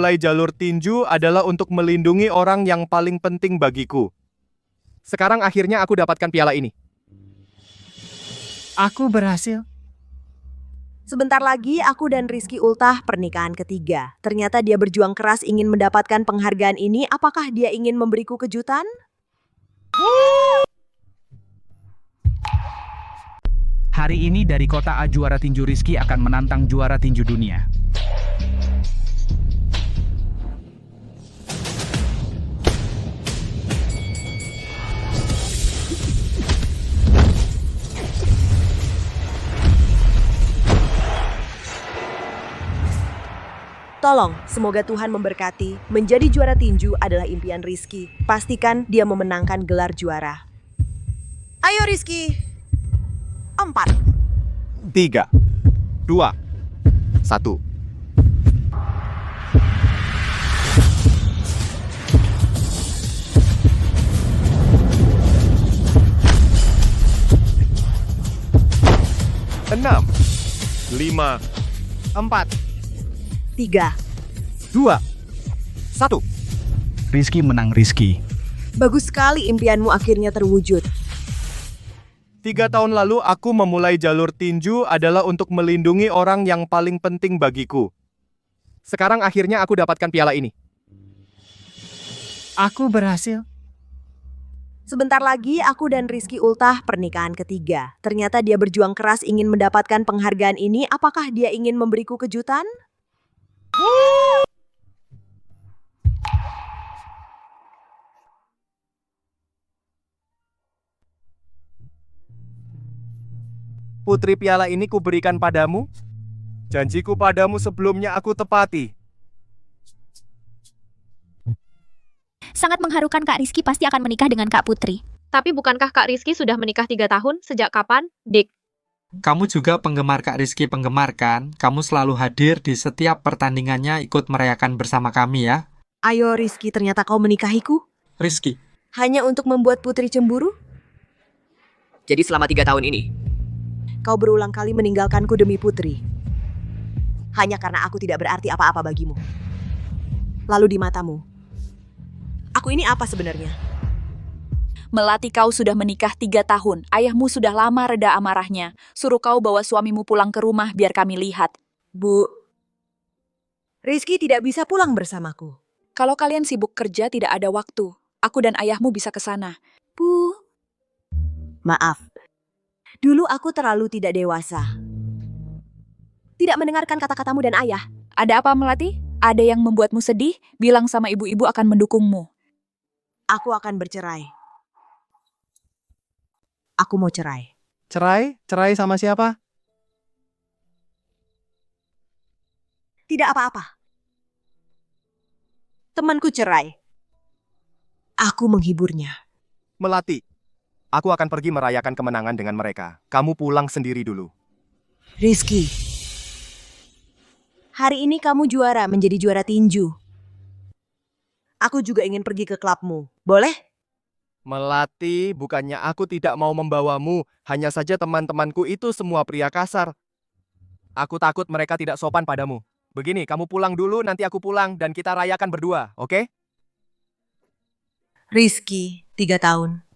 Mulai jalur tinju adalah untuk melindungi orang yang paling penting bagiku. Sekarang akhirnya aku dapatkan piala ini. Aku berhasil. Sebentar lagi aku dan Rizky ultah pernikahan ketiga. Ternyata dia berjuang keras ingin mendapatkan penghargaan ini. Apakah dia ingin memberiku kejutan? Hari ini dari kota A juara tinju Rizky akan menantang juara tinju dunia. Tolong, semoga Tuhan memberkati. Menjadi juara tinju adalah impian Rizky. Pastikan dia memenangkan gelar juara. Ayo Rizky. 4. 3, 2, 1. Enam, lima, 4, 3. 2, 1. Rizky menang Rizky. Bagus sekali impianmu akhirnya terwujud. 3 tahun lalu aku memulai jalur tinju adalah untuk melindungi orang yang paling penting bagiku. Sekarang akhirnya aku dapatkan piala ini. Aku berhasil. Sebentar lagi aku dan Rizky ultah pernikahan ketiga. Ternyata dia berjuang keras ingin mendapatkan penghargaan ini. Apakah dia ingin memberiku kejutan? Putri, piala ini kuberikan padamu. Janjiku padamu sebelumnya aku tepati. Sangat mengharukan Kak Rizky pasti akan menikah dengan Kak Putri. Tapi bukankah Kak Rizky sudah menikah 3 tahun? Sejak kapan, Dik? Kamu juga penggemar Kak Rizky penggemar kan? Kamu selalu hadir di setiap pertandingannya ikut merayakan bersama kami ya. Ayo Rizky, ternyata kau menikahiku? Rizky, Hanya untuk membuat Putri cemburu? Jadi selama 3 tahun ini, Kau berulang kali meninggalkanku demi Putri. Hanya karena aku tidak berarti apa-apa bagimu. Lalu di matamu, aku ini apa sebenarnya? Melati, kau sudah menikah 3 tahun. Ayahmu sudah lama reda amarahnya. Suruh kau bawa suamimu pulang ke rumah biar kami lihat. Bu, Rizky tidak bisa pulang bersamaku. Kalau kalian sibuk kerja tidak ada waktu. Aku dan ayahmu bisa ke sana. Bu, maaf. Dulu aku terlalu tidak dewasa. Tidak mendengarkan kata-katamu dan ayah. Ada apa, Melati? Ada yang membuatmu sedih? Bilang sama ibu-ibu akan mendukungmu. Aku akan bercerai. Aku mau cerai. Cerai? Cerai sama siapa? Tidak apa-apa. Temanku cerai. Aku menghiburnya. Melati. Aku akan pergi merayakan kemenangan dengan mereka. Kamu pulang sendiri dulu. Rizky, hari ini kamu juara menjadi juara tinju. Aku juga ingin pergi ke klubmu. Boleh? Melati, bukannya aku tidak mau membawamu. Hanya saja teman-temanku itu semua pria kasar. Aku takut mereka tidak sopan padamu. Begini, kamu pulang dulu, nanti aku pulang, dan kita rayakan berdua, oke? Rizky, 3 tahun.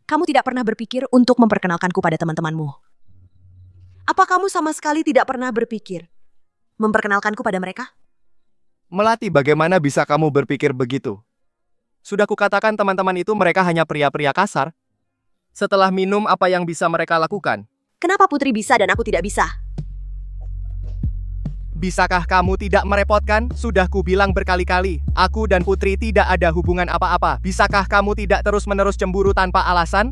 Kamu tidak pernah berpikir untuk memperkenalkanku pada teman-temanmu. Apa kamu sama sekali tidak pernah berpikir memperkenalkanku pada mereka? Melati, bagaimana bisa kamu berpikir begitu? Sudah kukatakan teman-teman itu mereka hanya pria-pria kasar. Setelah minum, apa yang bisa mereka lakukan? Kenapa Putri bisa dan aku tidak bisa? Bisakah kamu tidak merepotkan? Sudah kubilang berkali-kali, aku dan Putri tidak ada hubungan apa-apa. Bisakah kamu tidak terus-menerus cemburu tanpa alasan?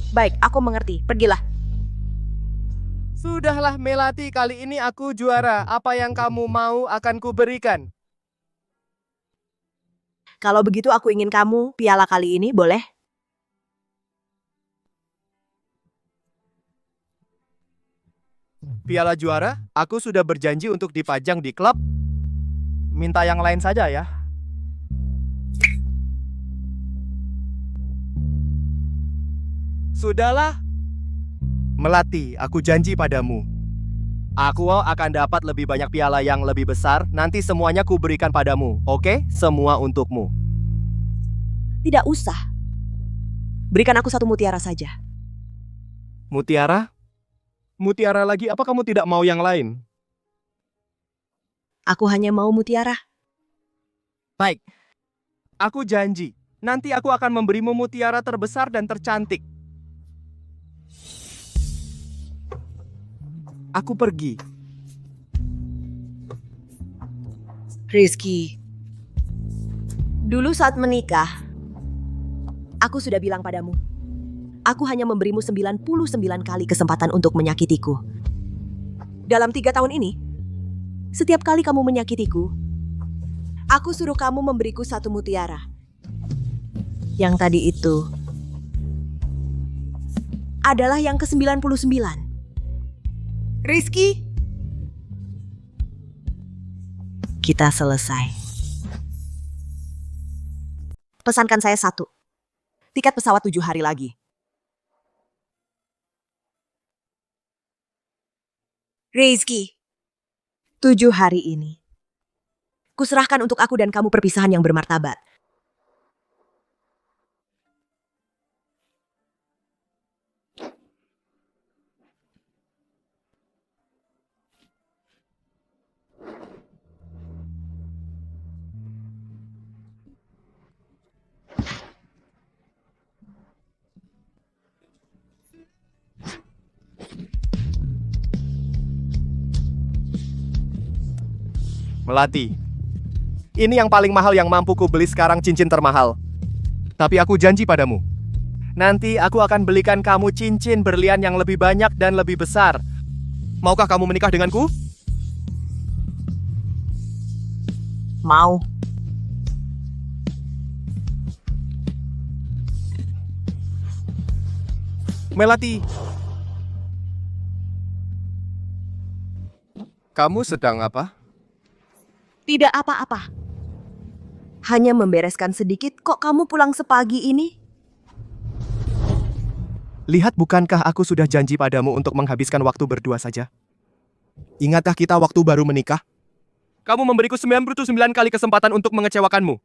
Baik, aku mengerti. Pergilah. Sudahlah Melati, kali ini aku juara. Apa yang kamu mau akan kuberikan. Kalau begitu aku ingin kamu piala kali ini, boleh? Piala juara, aku sudah berjanji untuk dipajang di klub. Minta yang lain saja ya. Sudahlah. Melati, aku janji padamu. Aku akan dapat lebih banyak piala yang lebih besar. Nanti semuanya ku berikan padamu, oke? Semua untukmu. Tidak usah. Berikan aku satu mutiara saja. Mutiara? Mutiara lagi, apa kamu tidak mau yang lain? Aku hanya mau mutiara. Baik. Aku janji, nanti aku akan memberimu mutiara terbesar dan tercantik. Aku pergi. Rizky, dulu saat menikah, aku sudah bilang padamu, aku hanya memberimu 99 kali kesempatan untuk menyakitiku. Dalam 3 tahun ini, setiap kali kamu menyakitiku, aku suruh kamu memberiku satu mutiara. Yang tadi itu adalah yang ke-99. Rizky, kita selesai. Pesankan saya 1 tiket pesawat 7 hari lagi. Rizky, 7 hari ini kuserahkan untuk aku dan kamu perpisahan yang bermartabat. Melati. Ini yang paling mahal yang mampu ku beli sekarang, cincin termahal. Tapi aku janji padamu, nanti aku akan belikan kamu cincin berlian yang lebih banyak dan lebih besar. Maukah kamu menikah denganku? Mau. Melati. Kamu sedang apa? Tidak apa-apa. Hanya membereskan sedikit, kok kamu pulang sepagi ini? Lihat, bukankah aku sudah janji padamu untuk menghabiskan waktu berdua saja? Ingatkah kita waktu baru menikah? Kamu memberiku 99 kali kesempatan untuk mengecewakanmu.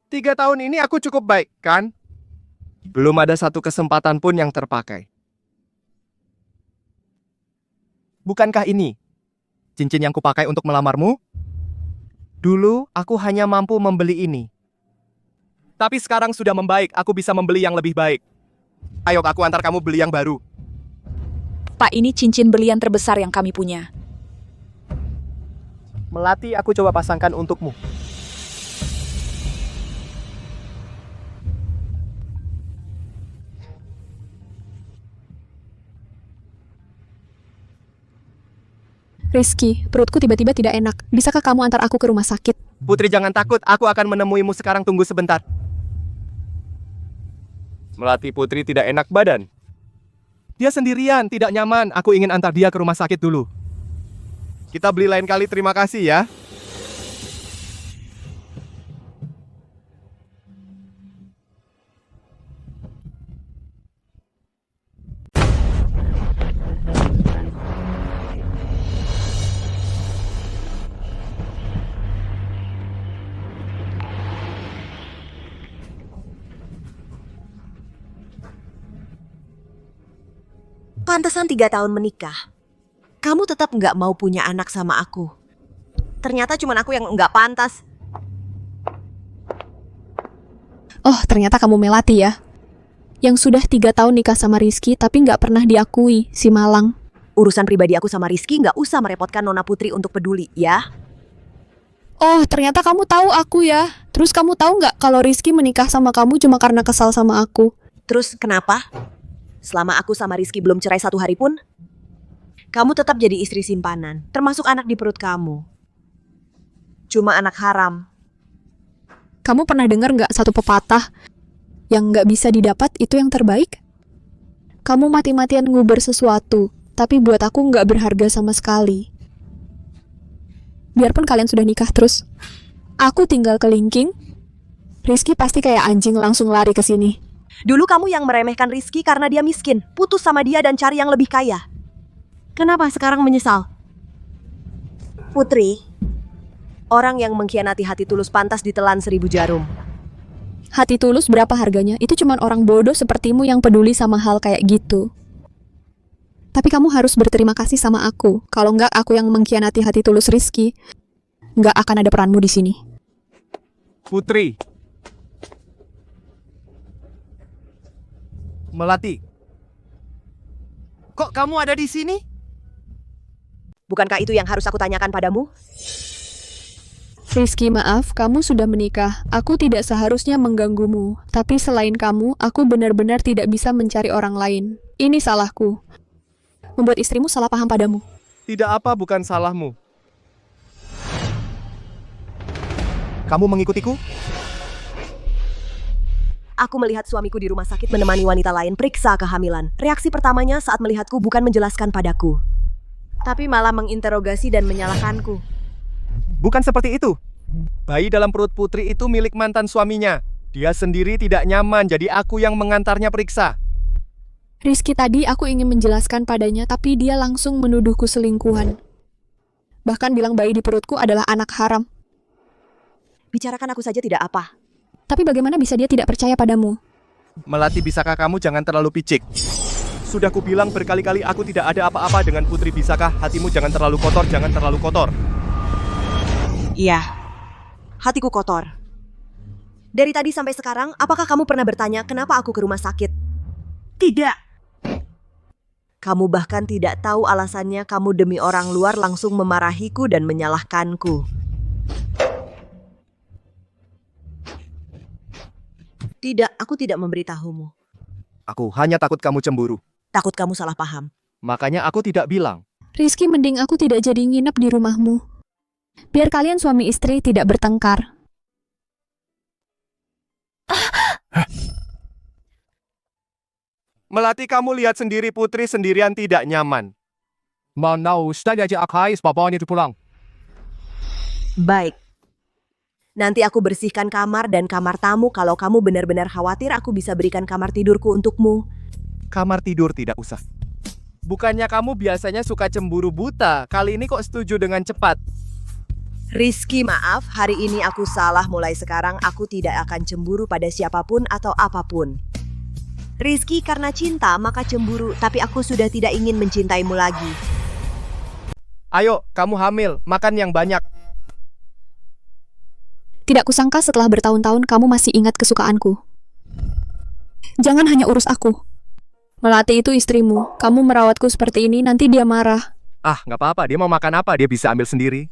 3 tahun ini aku cukup baik, kan? Belum ada satu kesempatan pun yang terpakai. Bukankah ini cincin yang kupakai untuk melamarmu? Dulu, aku hanya mampu membeli ini. Tapi sekarang sudah membaik, aku bisa membeli yang lebih baik. Ayo, aku antar kamu beli yang baru. Pak, ini cincin berlian terbesar yang kami punya. Melati, aku coba pasangkan untukmu. Rizky, perutku tiba-tiba tidak enak. Bisakah kamu antar aku ke rumah sakit? Putri, jangan takut, aku akan menemuimu sekarang, tunggu sebentar. Melati, Putri tidak enak badan. Dia sendirian, tidak nyaman. Aku ingin antar dia ke rumah sakit dulu. Kita beli lain kali, terima kasih ya. Pantesan 3 tahun menikah. Kamu tetap nggak mau punya anak sama aku. Ternyata cuma aku yang nggak pantas. Oh, ternyata kamu Melati ya. Yang sudah 3 tahun nikah sama Rizky tapi nggak pernah diakui, si malang. Urusan pribadi aku sama Rizky nggak usah merepotkan Nona Putri untuk peduli, ya. Oh, ternyata kamu tahu aku ya. Terus kamu tahu nggak kalau Rizky menikah sama kamu cuma karena kesal sama aku? Terus kenapa? Selama aku sama Rizky belum cerai 1 hari pun, kamu tetap jadi istri simpanan, termasuk anak di perut kamu. Cuma anak haram. Kamu pernah dengar nggak satu pepatah, yang nggak bisa didapat itu yang terbaik? Kamu mati-matian nguber sesuatu, tapi buat aku nggak berharga sama sekali. Biarpun kalian sudah nikah terus, aku tinggal kelingking, Rizky pasti kayak anjing langsung lari ke sini. Dulu kamu yang meremehkan Rizky karena dia miskin, putus sama dia dan cari yang lebih kaya. Kenapa sekarang menyesal? Putri, orang yang mengkhianati hati tulus pantas ditelan 1000 jarum. Hati tulus berapa harganya? Itu cuma orang bodoh sepertimu yang peduli sama hal kayak gitu. Tapi kamu harus berterima kasih sama aku. Kalau enggak, aku yang mengkhianati hati tulus Rizky. Enggak akan ada peranmu di sini. Putri. Melati. Kok kamu ada di sini? Bukankah itu yang harus aku tanyakan padamu? Rizky, maaf, kamu sudah menikah. Aku tidak seharusnya mengganggumu. Tapi selain kamu, aku benar-benar tidak bisa mencari orang lain. Ini salahku. Membuat istrimu salah paham padamu. Tidak apa, bukan salahmu. Kamu mengikutiku? Aku melihat suamiku di rumah sakit menemani wanita lain periksa kehamilan. Reaksi pertamanya saat melihatku bukan menjelaskan padaku, tapi malah menginterogasi dan menyalahkanku. Bukan seperti itu. Bayi dalam perut Putri itu milik mantan suaminya. Dia sendiri tidak nyaman, jadi aku yang mengantarnya periksa. Rizky, tadi aku ingin menjelaskan padanya, tapi dia langsung menuduhku selingkuhan. Bahkan bilang bayi di perutku adalah anak haram. Bicarakan aku saja tidak apa. Tapi bagaimana bisa dia tidak percaya padamu? Melati, bisakah kamu jangan terlalu picik? Sudah kubilang berkali-kali aku tidak ada apa-apa dengan Putri. Bisakah hatimu jangan terlalu kotor, jangan terlalu kotor. Iya, hatiku kotor. Dari tadi sampai sekarang, apakah kamu pernah bertanya kenapa aku ke rumah sakit? Tidak. Kamu bahkan tidak tahu alasannya. Kamu demi orang luar langsung memarahiku dan menyalahkanku. Tidak, aku tidak memberitahumu. Aku hanya takut kamu cemburu. Takut kamu salah paham. Makanya aku tidak bilang. Rizky, mending aku tidak jadi nginep di rumahmu. Biar kalian suami istri tidak bertengkar. Melati, kamu lihat sendiri Putri sendirian tidak nyaman. Baik. Nanti aku bersihkan kamar dan kamar tamu. Kalau kamu benar-benar khawatir, aku bisa berikan kamar tidurku untukmu. Kamar tidur tidak usah. Bukannya kamu biasanya suka cemburu buta, kali ini kok setuju dengan cepat? Rizky, maaf, hari ini aku salah. Mulai sekarang aku tidak akan cemburu pada siapapun atau apapun. Rizky, karena cinta maka cemburu, tapi aku sudah tidak ingin mencintaimu lagi. Ayo, kamu hamil, makan yang banyak. Tidak kusangka setelah bertahun-tahun kamu masih ingat kesukaanku. Jangan hanya urus aku. Melati itu istrimu. Kamu merawatku seperti ini, nanti dia marah. Ah, nggak apa-apa, dia mau makan apa, dia bisa ambil sendiri.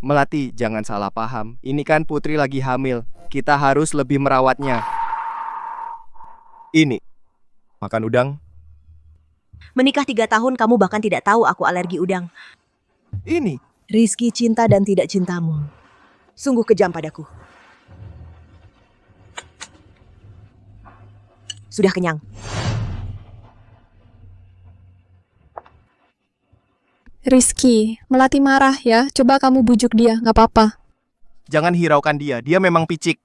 Melati, jangan salah paham. Ini kan Putri lagi hamil. Kita harus lebih merawatnya. Ini. Makan udang. Menikah 3 tahun, kamu bahkan tidak tahu aku alergi udang. Ini. Rizky, cinta dan tidak cintamu sungguh kejam padaku. Sudah kenyang. Rizky, Melati marah ya. Coba kamu bujuk dia, nggak apa-apa. Jangan hiraukan dia, dia memang picik.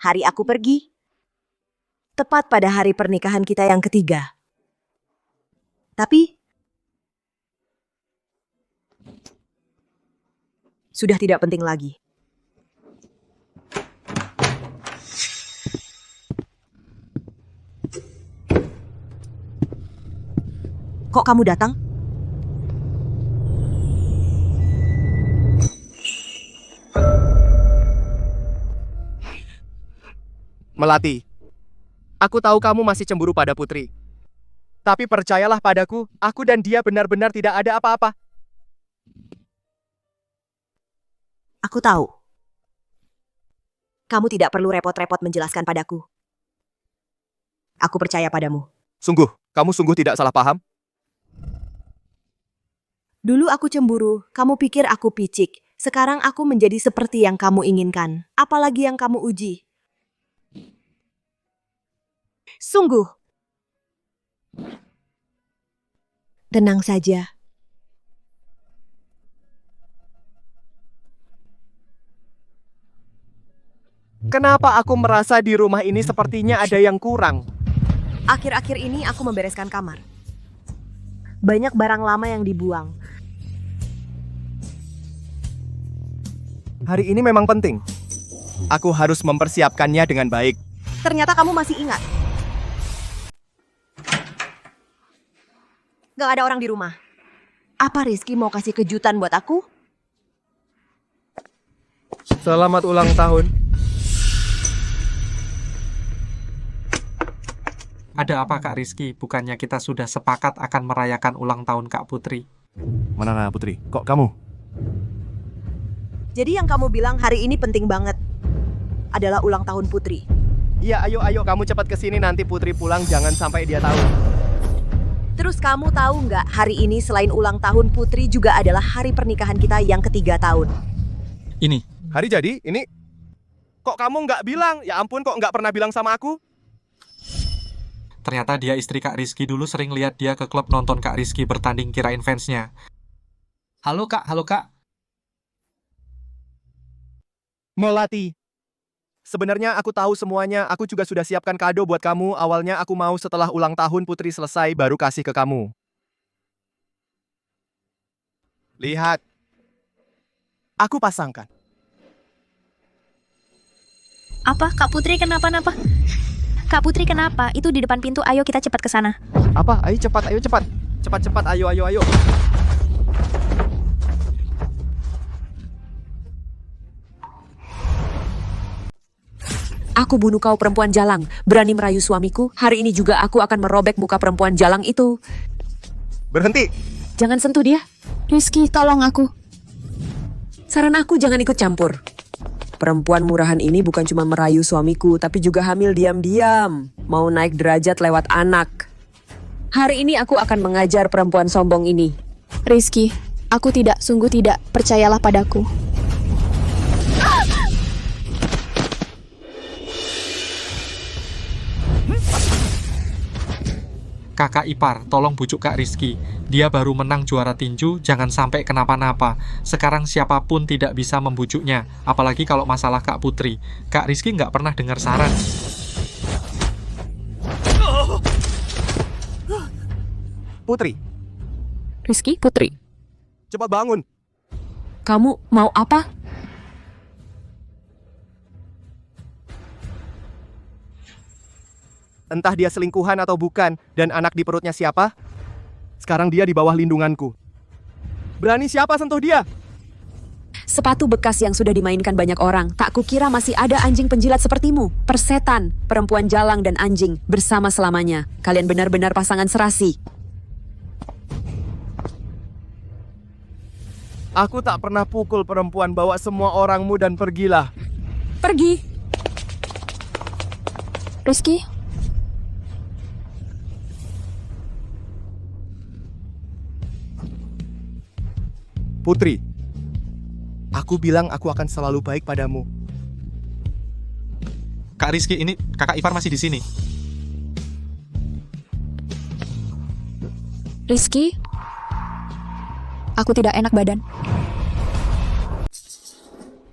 Hari aku pergi, tepat pada hari pernikahan kita yang ketiga. Tapi, sudah tidak penting lagi. Kok kamu datang? Melati, aku tahu kamu masih cemburu pada Putri. Tapi percayalah padaku, aku dan dia benar-benar tidak ada apa-apa. Aku tahu. Kamu tidak perlu repot-repot menjelaskan padaku. Aku percaya padamu. Sungguh, kamu sungguh tidak salah paham? Dulu aku cemburu, kamu pikir aku picik. Sekarang aku menjadi seperti yang kamu inginkan. Apalagi yang kamu uji. Sungguh. Tenang saja. Kenapa aku merasa di rumah ini sepertinya ada yang kurang? Akhir-akhir ini aku membereskan kamar. Banyak barang lama yang dibuang. Hari ini memang penting. Aku harus mempersiapkannya dengan baik. Ternyata kamu masih ingat. Gak ada orang di rumah. Apa Rizky mau kasih kejutan buat aku? Selamat ulang tahun. Ada apa Kak Rizky? Bukannya kita sudah sepakat akan merayakan ulang tahun Kak Putri? Mana Putri? Kok kamu? Jadi yang kamu bilang hari ini penting banget adalah ulang tahun Putri. Iya, ayo kamu cepat ke sini nanti Putri pulang, jangan sampai dia tahu. Terus kamu tahu nggak hari ini selain ulang tahun Putri juga adalah hari pernikahan kita yang ke-3 tahun. Ini, Hari jadi, ini kok kamu nggak bilang? Ya ampun, kok nggak pernah bilang sama aku? ternyata dia istri Kak Rizky. Dulu sering lihat dia ke klub nonton Kak Rizky bertanding, kirain fansnya. Halo Kak. Melati. Sebenarnya aku tahu semuanya, aku juga sudah siapkan kado buat kamu. Awalnya aku mau setelah ulang tahun Putri selesai baru kasih ke kamu. Lihat. Aku pasangkan. Apa? Kak Putri kenapa-napa? Kak Putri kenapa? Itu di depan pintu, ayo kita cepat ke sana. Apa? Ayo cepat. Cepat, ayo. Aku bunuh kau perempuan jalang. Berani merayu suamiku. Hari ini juga aku akan merobek muka perempuan jalang itu. Berhenti. Jangan sentuh dia. Rizky, tolong aku. Saran aku jangan ikut campur. Perempuan murahan ini bukan cuma merayu suamiku, tapi juga hamil diam-diam. Mau naik derajat lewat anak. Hari ini aku akan mengajar perempuan sombong ini. Rizky, aku tidak, sungguh tidak. Percayalah padaku. Kakak ipar, tolong bujuk Kak Rizky. Dia baru menang juara tinju, jangan sampai kenapa-napa. Sekarang siapapun tidak bisa membujuknya, apalagi kalau masalah Kak Putri. Kak Rizky nggak pernah dengar saran. Putri, Rizky, Putri, cepat bangun. kamu mau apa? Entah dia selingkuhan atau bukan, dan anak di perutnya siapa, sekarang dia di bawah lindunganku. Berani siapa sentuh dia? Sepatu bekas yang sudah dimainkan banyak orang. Tak kukira masih ada anjing penjilat sepertimu. Persetan, perempuan jalang dan anjing bersama selamanya. Kalian benar-benar pasangan serasi. Aku tak pernah pukul perempuan, bawa semua orangmu dan pergilah. Pergi. Rizky, Putri, aku bilang aku akan selalu baik padamu. Kak Rizky, ini kakak ipar masih di sini. Rizky, aku tidak enak badan.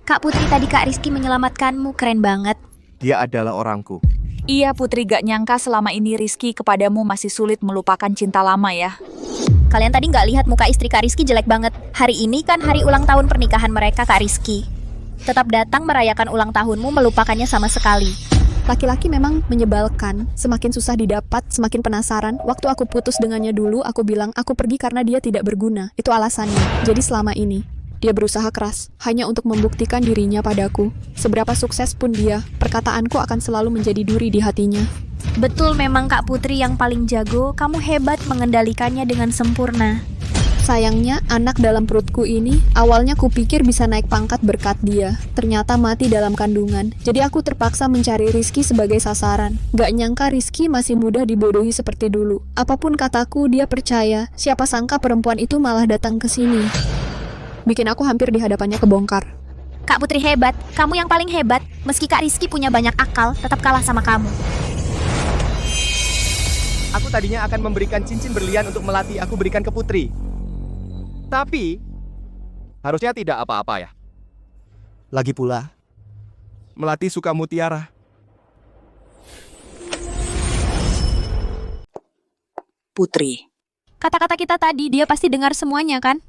Kak Putri, tadi Kak Rizky menyelamatkanmu, keren banget. Dia adalah orangku. Iya, Putri gak nyangka selama ini Rizky kepadamu masih sulit melupakan cinta lama ya. Kalian tadi nggak lihat muka istri Kak Rizky jelek banget. Hari ini kan hari ulang tahun pernikahan mereka, Kak Rizky. Tetap datang merayakan ulang tahunmu, melupakannya sama sekali. Laki-laki memang menyebalkan, semakin susah didapat, semakin penasaran. Waktu aku putus dengannya dulu, aku bilang aku pergi karena dia tidak berguna. Itu alasannya. Jadi selama ini, dia berusaha keras, hanya untuk membuktikan dirinya padaku. Seberapa sukses pun dia, perkataanku akan selalu menjadi duri di hatinya. Betul, memang Kak Putri yang paling jago. Kamu hebat mengendalikannya dengan sempurna. Sayangnya, anak dalam perutku ini, awalnya kupikir bisa naik pangkat berkat dia. Ternyata mati dalam kandungan. Jadi aku terpaksa mencari Rizky sebagai sasaran. Gak nyangka Rizky masih mudah dibodohi seperti dulu. Apapun kataku, dia percaya. Siapa sangka perempuan itu malah datang ke sini. Bikin aku hampir di hadapannya kebongkar. Kak Putri hebat, kamu yang paling hebat. Meski Kak Rizky punya banyak akal, tetap kalah sama kamu. Aku tadinya akan memberikan cincin berlian untuk Melati, aku berikan ke Putri. Tapi, harusnya tidak apa-apa ya. Lagi pula, Melati suka mutiara. Putri. Kata-kata kita tadi, dia pasti dengar semuanya kan?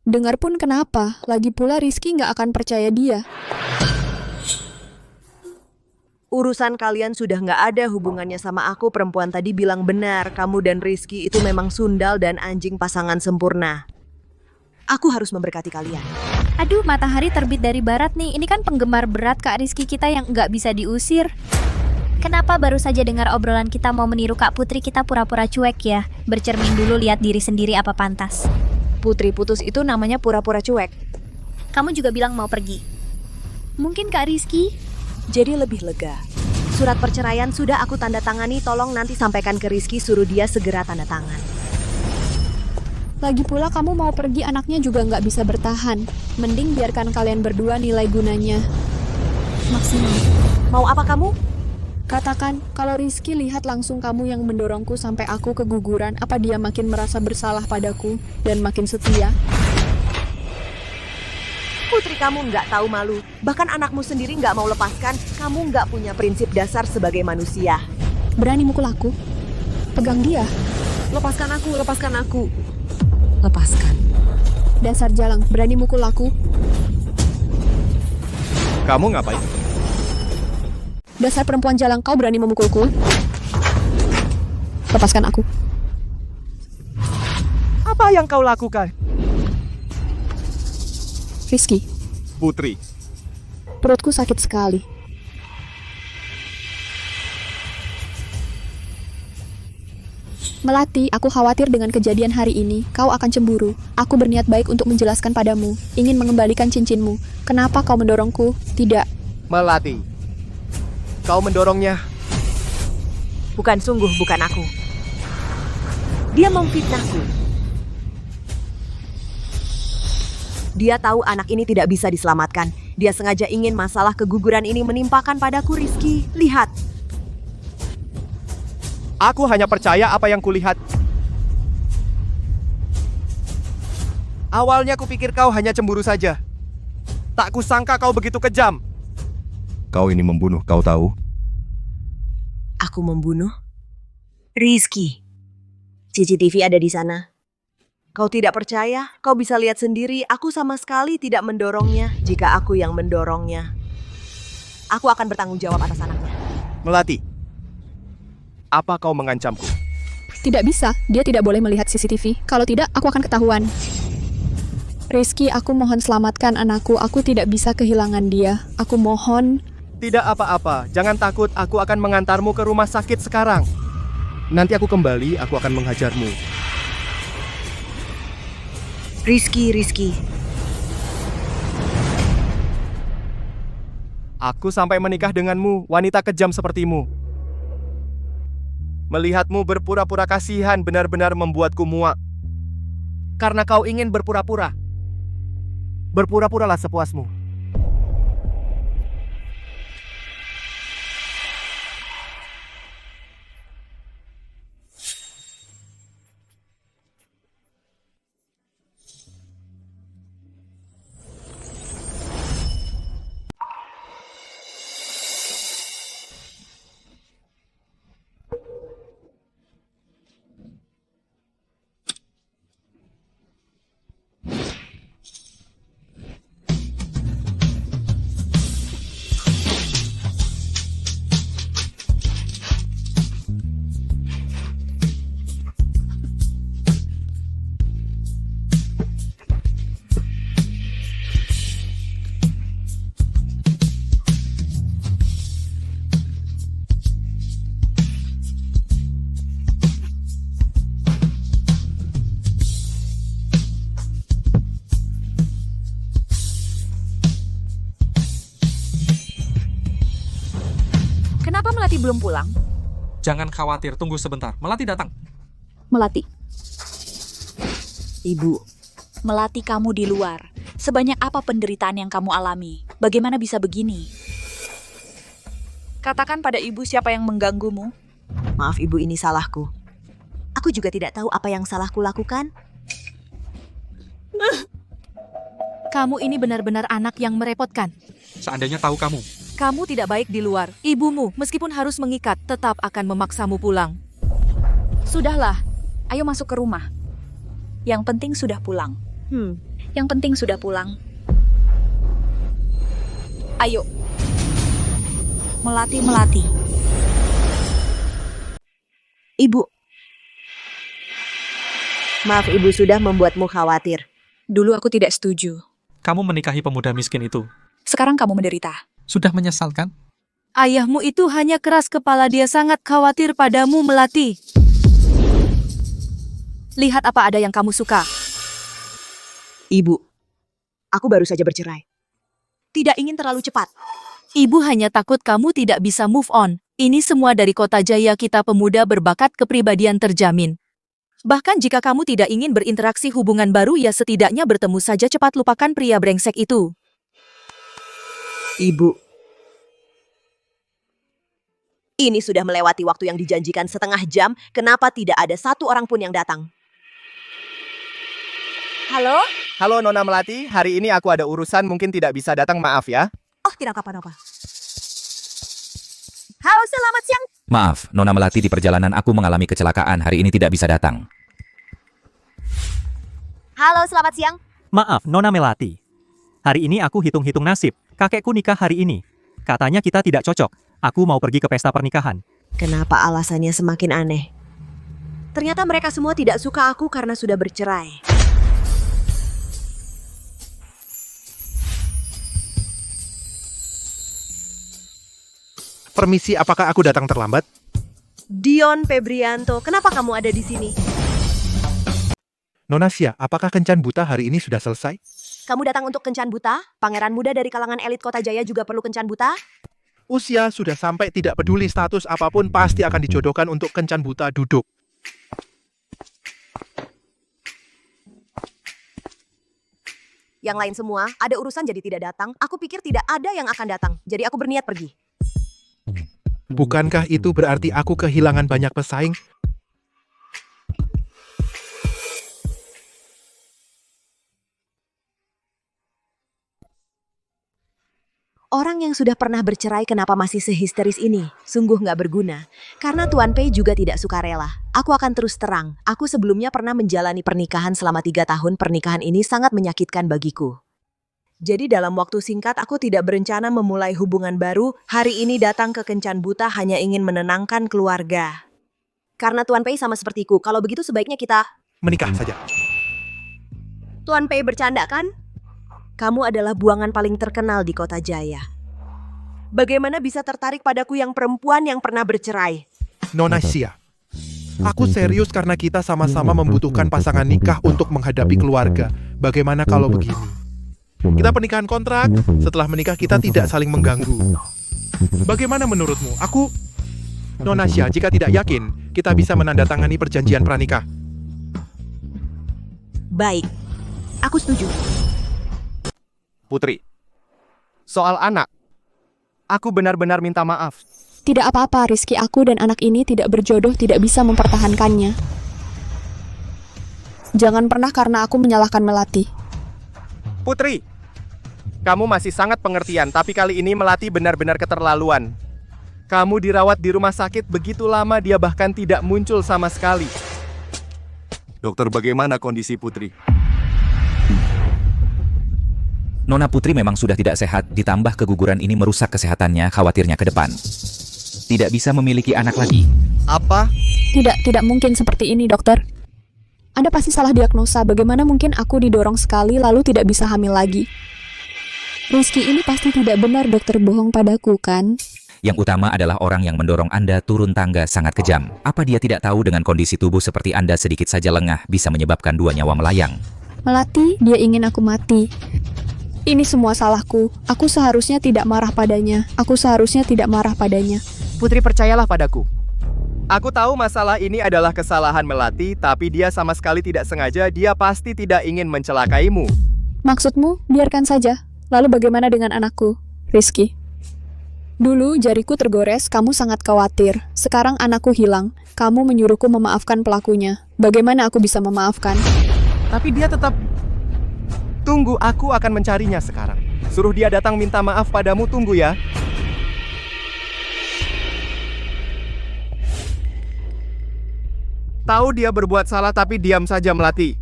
Dengar pun kenapa? Lagi pula Rizky nggak akan percaya dia. Urusan kalian sudah nggak ada hubungannya sama aku. Perempuan tadi bilang benar, kamu dan Rizky itu memang sundal dan anjing pasangan sempurna. Aku harus memberkati kalian. Aduh, matahari terbit dari barat nih. Ini kan penggemar berat Kak Rizky kita yang nggak bisa diusir. Kenapa baru saja dengar obrolan kita mau meniru Kak Putri kita pura-pura cuek ya? Bercermin dulu lihat diri sendiri apa pantas. Putri putus itu namanya pura-pura cuek. Kamu juga bilang mau pergi. Mungkin Kak Rizky? Jadi lebih lega. Surat perceraian sudah aku tanda tangani, tolong nanti sampaikan ke Rizky, suruh dia segera tanda tangan. Lagi pula kamu mau pergi, anaknya juga nggak bisa bertahan. Mending biarkan kalian berdua nilai gunanya maksimal. Mau apa kamu? Katakan, kalau Rizky lihat langsung kamu yang mendorongku sampai aku keguguran, apa dia makin merasa bersalah padaku dan makin setia? Putri, kamu nggak tahu malu. Bahkan anakmu sendiri nggak mau lepaskan. Kamu nggak punya prinsip dasar sebagai manusia. Berani mukul aku? Pegang dia. Lepaskan aku, lepaskan aku. Lepaskan. Dasar jalang, berani mukul aku? Kamu ngapain? Dasar perempuan jalang, kau berani memukulku? Lepaskan aku. Apa yang kau lakukan? Rizky, Putri. perutku sakit sekali. Melati, aku khawatir dengan kejadian hari ini. Kau akan cemburu. Aku berniat baik untuk menjelaskan padamu. Ingin mengembalikan cincinmu. Kenapa kau mendorongku? Tidak. Melati. Kau mendorongnya. Bukan, sungguh bukan aku. Dia memfitnahku. Dia tahu anak ini tidak bisa diselamatkan. Dia sengaja ingin masalah keguguran ini menimpakan padaku, Rizky. Lihat. Aku hanya percaya apa yang kulihat. Awalnya kupikir kau hanya cemburu saja. Tak kusangka kau begitu kejam. Kau ini membunuh, kau tahu? Aku membunuh? Rizky. CCTV ada di sana. Kau tidak percaya? Kau bisa lihat sendiri, aku sama sekali tidak mendorongnya. Jika aku yang mendorongnya, aku akan bertanggung jawab atas anaknya. Melati. Apa kau mengancamku? Tidak bisa, dia tidak boleh melihat CCTV. Kalau tidak, aku akan ketahuan. Rizky, aku mohon selamatkan anakku. Aku tidak bisa kehilangan dia. Aku mohon. Tidak apa-apa, jangan takut, aku akan mengantarmu ke rumah sakit sekarang. Nanti aku kembali, aku akan menghajarmu. Rizky. Aku sampai menikah denganmu, wanita kejam sepertimu. Melihatmu berpura-pura kasihan benar-benar membuatku muak. Karena kau ingin berpura-pura. Berpura-puralah sepuasmu. Kenapa Melati belum pulang? Jangan khawatir, tunggu sebentar. Melati datang. Melati. Ibu, Melati, kamu di luar. Sebanyak apa penderitaan yang kamu alami? Bagaimana bisa begini? Katakan pada ibu siapa yang mengganggumu. maaf ibu, ini salahku. Aku juga tidak tahu apa yang salah kulakukan. Kamu ini benar-benar anak yang merepotkan. Seandainya tahu kamu, Kamu tidak baik di luar. Ibumu, meskipun harus mengikat, tetap akan memaksamu pulang. Sudahlah, ayo masuk ke rumah. Yang penting sudah pulang. Yang penting sudah pulang. Ayo. Melati. Ibu. Maaf, Ibu sudah membuatmu khawatir. Dulu aku tidak setuju. Kamu menikahi pemuda miskin itu. Sekarang kamu menderita. Sudah menyesal kan? Ayahmu itu hanya keras kepala, dia sangat khawatir padamu, Melati. Lihat apa ada yang kamu suka. Ibu, aku baru saja bercerai. Tidak ingin terlalu cepat. Ibu hanya takut kamu tidak bisa move on. Ini semua dari Kota Jaya, kita pemuda berbakat kepribadian terjamin. Bahkan jika kamu tidak ingin berinteraksi hubungan baru, ya setidaknya bertemu saja, cepat lupakan pria brengsek itu. Ibu. Ini sudah melewati waktu yang dijanjikan setengah jam. Kenapa tidak ada satu orang pun yang datang? Halo? Halo Nona Melati, hari ini aku ada urusan, mungkin tidak bisa datang, maaf ya. Oh, tidak apa-apa. Halo, selamat siang. Maaf, Nona Melati, di perjalanan aku mengalami kecelakaan. Hari ini tidak bisa datang. Halo, selamat siang. Maaf, Nona Melati. Hari ini aku hitung-hitung nasib. Kakekku nikah hari ini. Katanya kita tidak cocok. Aku mau pergi ke pesta pernikahan. Kenapa alasannya semakin aneh? Ternyata mereka semua tidak suka aku karena sudah bercerai. Permisi, apakah aku datang terlambat? Dion Febrianto, kenapa kamu ada di sini? Nona Sia, apakah kencan buta hari ini sudah selesai? Kamu datang untuk kencan buta? Pangeran muda dari kalangan elit Kota Jaya juga perlu kencan buta? Usia sudah sampai, tidak peduli status apapun, pasti akan dijodohkan untuk kencan buta. Duduk. Yang lain semua ada urusan jadi tidak datang. Aku pikir tidak ada yang akan datang, jadi aku berniat pergi. Bukankah itu berarti aku kehilangan banyak pesaing? Orang yang sudah pernah bercerai kenapa masih sehisteris ini? Sungguh nggak berguna. Karena Tuan Pei juga tidak suka rela. Aku akan terus terang. Aku sebelumnya pernah menjalani pernikahan selama 3 tahun. Pernikahan ini sangat menyakitkan bagiku. Jadi dalam waktu singkat aku tidak berencana memulai hubungan baru. Hari ini datang ke kencan buta hanya ingin menenangkan keluarga. Karena Tuan Pei sama sepertiku. Kalau begitu sebaiknya kita Menikah saja. Tuan Pei bercanda kan? Kamu adalah buangan paling terkenal di Kota Jaya. Bagaimana bisa tertarik padaku yang perempuan yang pernah bercerai? Nona Sia, aku serius karena kita sama-sama membutuhkan pasangan nikah untuk menghadapi keluarga. Bagaimana kalau begini? Kita pernikahan kontrak, setelah menikah kita tidak saling mengganggu. Bagaimana menurutmu? Nona Sia, jika tidak yakin, kita bisa menandatangani perjanjian pranikah. Baik, aku setuju. Putri, soal anak, aku benar-benar minta maaf. Tidak apa-apa, Rizky. Aku dan anak ini tidak berjodoh, tidak bisa mempertahankannya. Jangan pernah karena aku menyalahkan Melati. Putri, kamu masih sangat pengertian, tapi kali ini Melati benar-benar keterlaluan. Kamu dirawat di rumah sakit begitu lama, dia bahkan tidak muncul sama sekali. Dokter, bagaimana kondisi Putri? Nona Putri memang sudah tidak sehat, ditambah keguguran ini merusak kesehatannya, khawatirnya ke depan. Tidak bisa memiliki anak lagi. Apa? Tidak mungkin seperti ini, dokter. Anda pasti salah diagnosa. Bagaimana mungkin aku didorong sekali lalu tidak bisa hamil lagi? Rizky, ini pasti tidak benar, dokter bohong padaku, kan? Yang utama adalah orang yang mendorong Anda turun tangga sangat kejam. Apa dia tidak tahu dengan kondisi tubuh seperti Anda sedikit saja lengah bisa menyebabkan 2 nyawa melayang? Melati, dia ingin aku mati. Ini semua salahku. Aku seharusnya tidak marah padanya. Putri, percayalah padaku. Aku tahu masalah ini adalah kesalahan Melati, tapi dia sama sekali tidak sengaja. Dia pasti tidak ingin mencelakaimu. Maksudmu, biarkan saja. Lalu bagaimana dengan anakku, Rizky? Dulu jariku tergores, kamu sangat khawatir. Sekarang anakku hilang. Kamu menyuruhku memaafkan pelakunya. Bagaimana aku bisa memaafkan? Tapi dia tetap... Tunggu, aku akan mencarinya sekarang. Suruh dia datang minta maaf padamu, tunggu ya. Tahu dia berbuat salah tapi diam saja, Melati.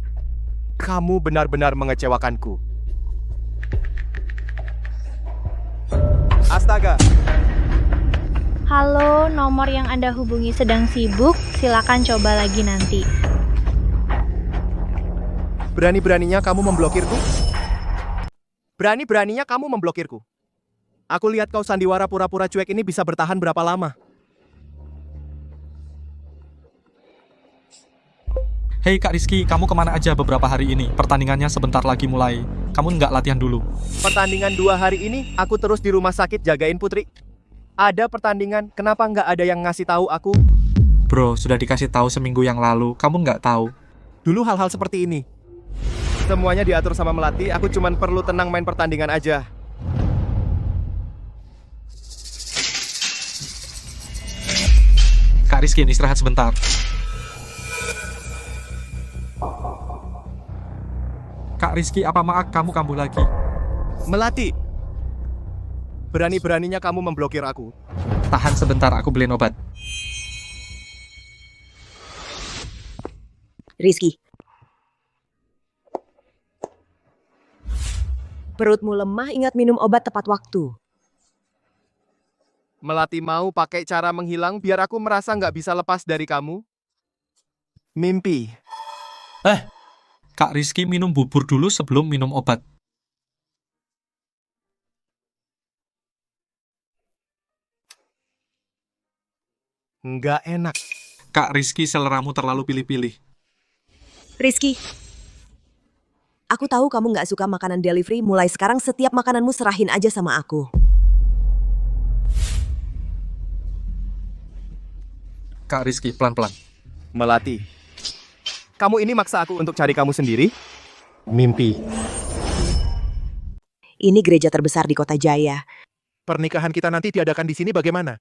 Kamu benar-benar mengecewakanku. Astaga. Halo, nomor yang Anda hubungi sedang sibuk. Silakan coba lagi nanti. Berani-beraninya kamu memblokirku? Berani-beraninya kamu memblokirku? Aku lihat kau sandiwara pura-pura cuek ini bisa bertahan berapa lama. Hei Kak Rizky, kamu kemana aja beberapa hari ini? Pertandingannya sebentar lagi mulai. Kamu nggak latihan dulu? Pertandingan 2 hari ini, aku terus di rumah sakit jagain Putri. Ada pertandingan, kenapa nggak ada yang ngasih tahu aku? Bro, sudah dikasih tahu seminggu yang lalu. Kamu nggak tahu. Dulu hal-hal seperti ini. Semuanya diatur sama Melati, aku cuman perlu tenang main pertandingan aja. Kak Rizky, istirahat sebentar. Kak Rizky, apa maaf kamu kambuh lagi? Melati, berani-beraninya kamu memblokir aku. Tahan sebentar, aku beliin obat. Rizky. Perutmu lemah, ingat minum obat tepat waktu. Melati mau pakai cara menghilang biar aku merasa nggak bisa lepas dari kamu? Mimpi. Kak Rizky minum bubur dulu sebelum minum obat. Nggak enak. Kak Rizky, seleramu terlalu pilih-pilih. Rizky. Aku tahu kamu nggak suka makanan delivery, mulai sekarang setiap makananmu serahin aja sama aku. Kak Rizky, pelan-pelan. Melati, kamu ini maksa aku untuk cari kamu sendiri? Mimpi. Ini gereja terbesar di Kota Jaya. Pernikahan kita nanti diadakan di sini bagaimana?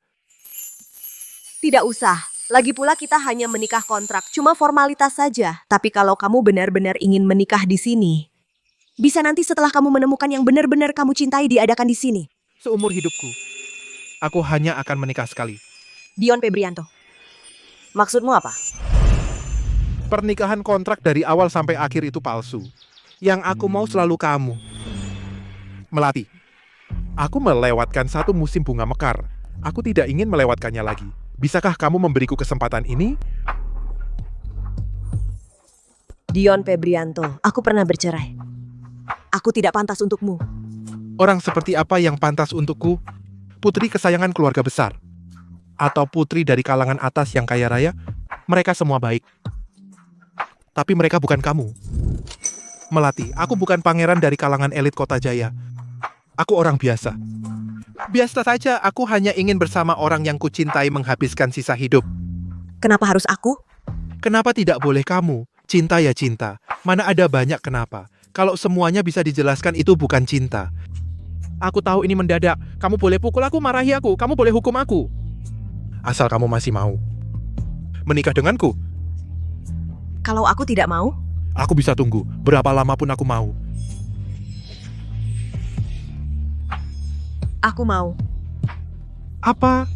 Tidak usah. Lagi pula kita hanya menikah kontrak, cuma formalitas saja. Tapi kalau kamu benar-benar ingin menikah di sini, bisa nanti setelah kamu menemukan yang benar-benar kamu cintai diadakan di sini. Seumur hidupku, aku hanya akan menikah sekali. Dion Febrianto. Maksudmu apa? Pernikahan kontrak dari awal sampai akhir itu palsu. Yang aku mau selalu kamu. Melati, aku melewatkan satu musim bunga mekar. Aku tidak ingin melewatkannya lagi. Bisakah kamu memberiku kesempatan ini? Dion Febrianto, aku pernah bercerai. Aku tidak pantas untukmu. Orang seperti apa yang pantas untukku? Putri kesayangan keluarga besar? Atau putri dari kalangan atas yang kaya raya? Mereka semua baik. Tapi mereka bukan kamu. Melati, aku bukan pangeran dari kalangan elit Kota Jaya. Aku orang biasa. Biasa saja, aku hanya ingin bersama orang yang kucintai menghabiskan sisa hidup. Kenapa harus aku? Kenapa tidak boleh kamu? Cinta ya cinta. Mana ada banyak kenapa. Kalau semuanya bisa dijelaskan itu bukan cinta. Aku tahu ini mendadak. Kamu boleh pukul aku, marahi aku. Kamu boleh hukum aku. Asal kamu masih mau menikah denganku. Kalau aku tidak mau? Aku bisa tunggu. Berapa lama pun aku mau. Aku mau. Apa?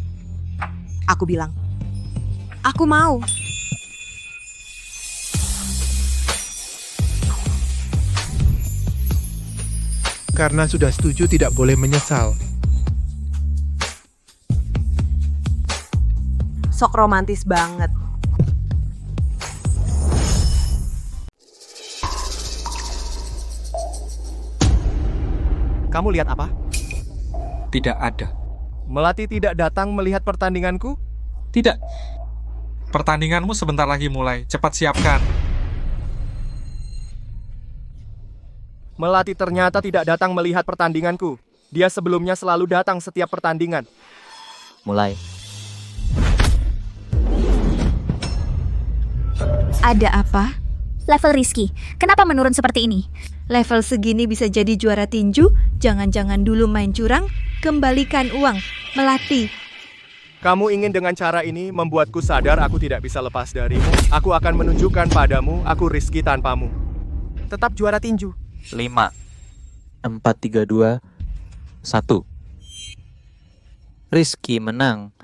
Aku bilang. Aku mau. Karena sudah setuju tidak boleh menyesal. Sok romantis banget. Kamu lihat apa? Tidak ada. Melati tidak datang melihat pertandinganku? Tidak. Pertandinganmu sebentar lagi mulai. Cepat siapkan. Melati ternyata tidak datang melihat pertandinganku. Dia sebelumnya selalu datang setiap pertandingan. Mulai. Ada apa? Level Rizky, kenapa menurun seperti ini? Level segini bisa jadi juara tinju? Jangan-jangan dulu main curang? Kembalikan uang. Melati. Kamu ingin dengan cara ini membuatku sadar aku tidak bisa lepas darimu. Aku akan menunjukkan padamu, aku Rizky tanpamu. Tetap juara tinju. 5, 4, 3, 2, 1. Rizky menang.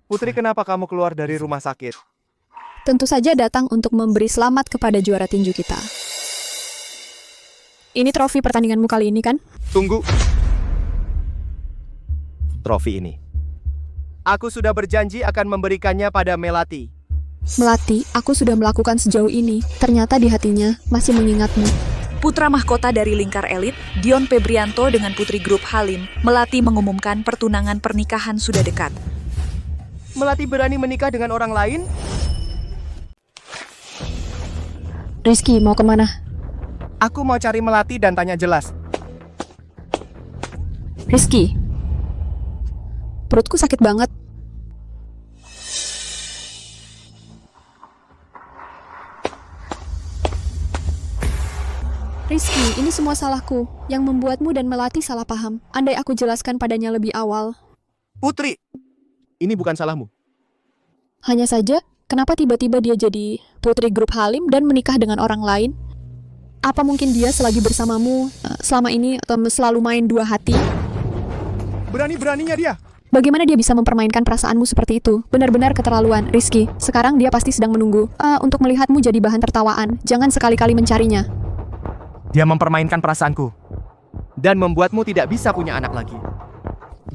Putri, kenapa kamu keluar dari rumah sakit? Tentu saja datang untuk memberi selamat kepada juara tinju kita. Ini trofi pertandinganmu kali ini kan? Tunggu. Trofi ini. Aku sudah berjanji akan memberikannya pada Melati. Melati, aku sudah melakukan sejauh ini. Ternyata di hatinya masih mengingatmu. Putra mahkota dari Lingkar Elit, Dion Febrianto dengan putri grup Halim, Melati mengumumkan pertunangan pernikahan sudah dekat. Melati berani menikah dengan orang lain? Rizky, mau kemana? Aku mau cari Melati dan tanya jelas. Rizky, perutku sakit banget. Rizky, ini semua salahku. Yang membuatmu dan Melati salah paham. Andai aku jelaskan padanya lebih awal. Putri, ini bukan salahmu. Hanya saja, kenapa tiba-tiba dia jadi putri grup Halim dan menikah dengan orang lain? Apa mungkin dia selagi bersamamu selama ini selalu main dua hati? Berani-beraninya dia. Bagaimana dia bisa mempermainkan perasaanmu seperti itu? Benar-benar keterlaluan, Rizky. Sekarang dia pasti sedang menunggu untuk melihatmu jadi bahan tertawaan. Jangan sekali-kali mencarinya. Dia mempermainkan perasaanku dan membuatmu tidak bisa punya anak lagi.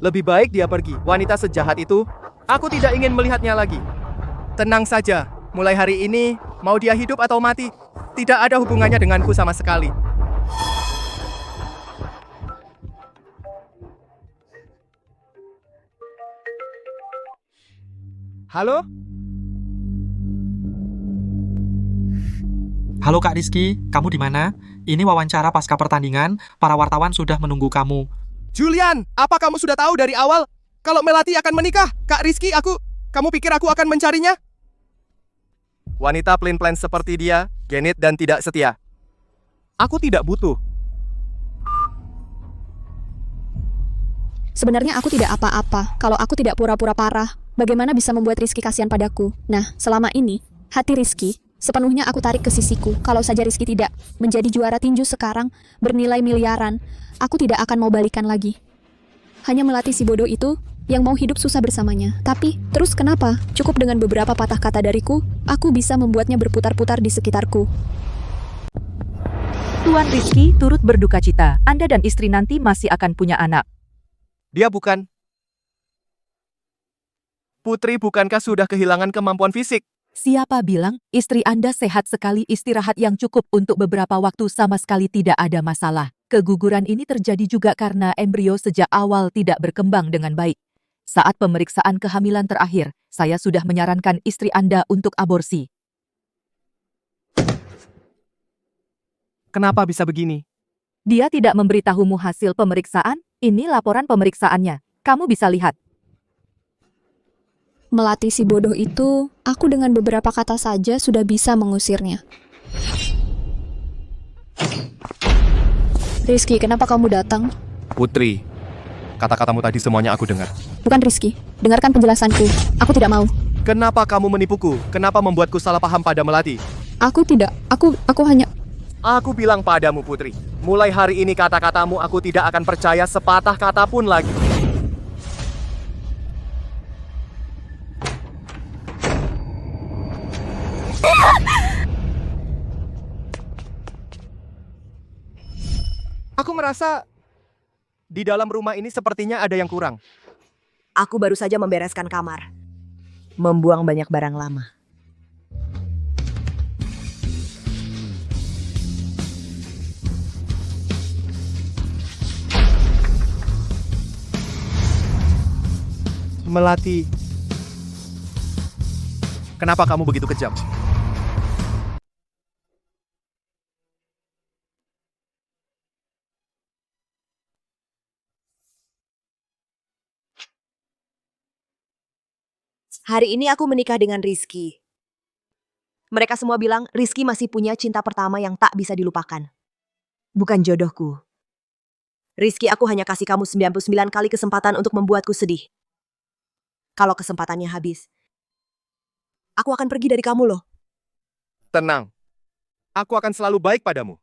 Lebih baik dia pergi. Wanita sejahat itu, aku tidak ingin melihatnya lagi. Tenang saja, mulai hari ini, mau dia hidup atau mati, tidak ada hubungannya denganku sama sekali. Halo? Halo Kak Rizky, kamu di mana? Ini wawancara pasca pertandingan, para wartawan sudah menunggu kamu. Julian, apa kamu sudah tahu dari awal kalau Melati akan menikah? Kak Rizky, kamu pikir aku akan mencarinya? Wanita plain-plain seperti dia, genit dan tidak setia. Aku tidak butuh. Sebenarnya aku tidak apa-apa. Kalau aku tidak pura-pura parah, bagaimana bisa membuat Rizky kasihan padaku? Nah, selama ini, hati Rizky sepenuhnya aku tarik ke sisiku. Kalau saja Rizky tidak menjadi juara tinju sekarang, bernilai miliaran, aku tidak akan mau balikan lagi. Hanya Melati si bodoh itu yang mau hidup susah bersamanya. Tapi, terus kenapa? Cukup dengan beberapa patah kata dariku, aku bisa membuatnya berputar-putar di sekitarku. Tuan Rizky turut berduka cita. Anda dan istri nanti masih akan punya anak. Dia bukan. Putri, bukankah sudah kehilangan kemampuan fisik? Siapa bilang istri Anda sehat sekali, istirahat yang cukup untuk beberapa waktu sama sekali tidak ada masalah. Keguguran ini terjadi juga karena embrio sejak awal tidak berkembang dengan baik. Saat pemeriksaan kehamilan terakhir, saya sudah menyarankan istri Anda untuk aborsi. Kenapa bisa begini? Dia tidak memberitahumu hasil pemeriksaan? Ini laporan pemeriksaannya. Kamu bisa lihat. Melati si bodoh itu, aku dengan beberapa kata saja sudah bisa mengusirnya. Rizky, kenapa kamu datang? Putri, kata-katamu tadi semuanya aku dengar. Bukan Rizky, dengarkan penjelasanku. Aku tidak mau. Kenapa kamu menipuku? Kenapa membuatku salah paham pada Melati? Aku tidak, aku hanya... Aku bilang padamu, Putri. Mulai hari ini kata-katamu aku tidak akan percaya sepatah kata pun lagi. Aku merasa di dalam rumah ini sepertinya ada yang kurang. Aku baru saja membereskan kamar. Membuang banyak barang lama. Melati, kenapa kamu begitu kejam? Hari ini aku menikah dengan Rizky. Mereka semua bilang Rizky masih punya cinta pertama yang tak bisa dilupakan. Bukan jodohku. Rizky, aku hanya kasih kamu 99 kali kesempatan untuk membuatku sedih. Kalau kesempatannya habis, aku akan pergi dari kamu loh. Tenang, aku akan selalu baik padamu.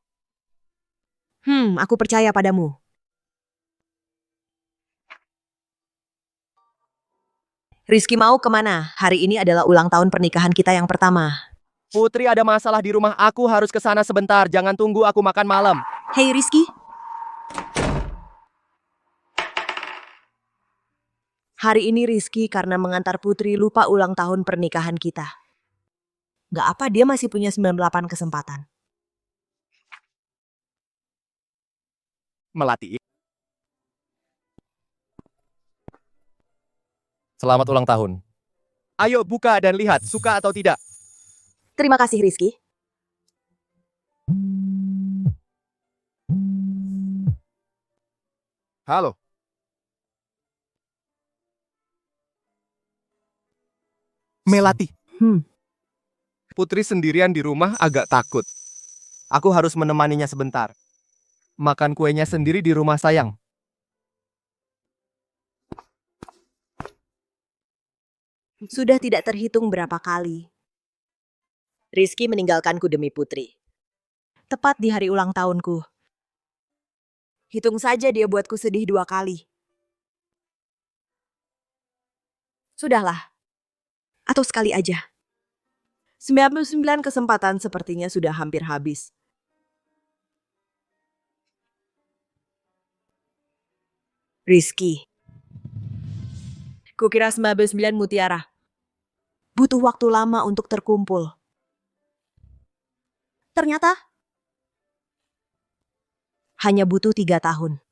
Aku percaya padamu. Rizky mau kemana? Hari ini adalah ulang tahun pernikahan kita yang pertama. Putri ada masalah di rumah, aku harus ke sana sebentar. Jangan tunggu aku makan malam. Hei Rizky. Hari ini Rizky karena mengantar Putri lupa ulang tahun pernikahan kita. Gak apa, dia masih punya 98 kesempatan. Melati. Selamat ulang tahun. Ayo buka dan lihat, suka atau tidak. Terima kasih Rizky. Halo. Melati. Putri sendirian di rumah agak takut. Aku harus menemaninya sebentar. Makan kuenya sendiri di rumah sayang. Sudah tidak terhitung berapa kali Rizky meninggalkanku demi Putri. Tepat di hari ulang tahunku. Hitung saja dia buatku sedih 2 kali. Sudahlah. Atau sekali aja. 99 kesempatan sepertinya sudah hampir habis. Rizky. Kukira 99 mutiara. Butuh waktu lama untuk terkumpul. Ternyata hanya butuh 3 tahun.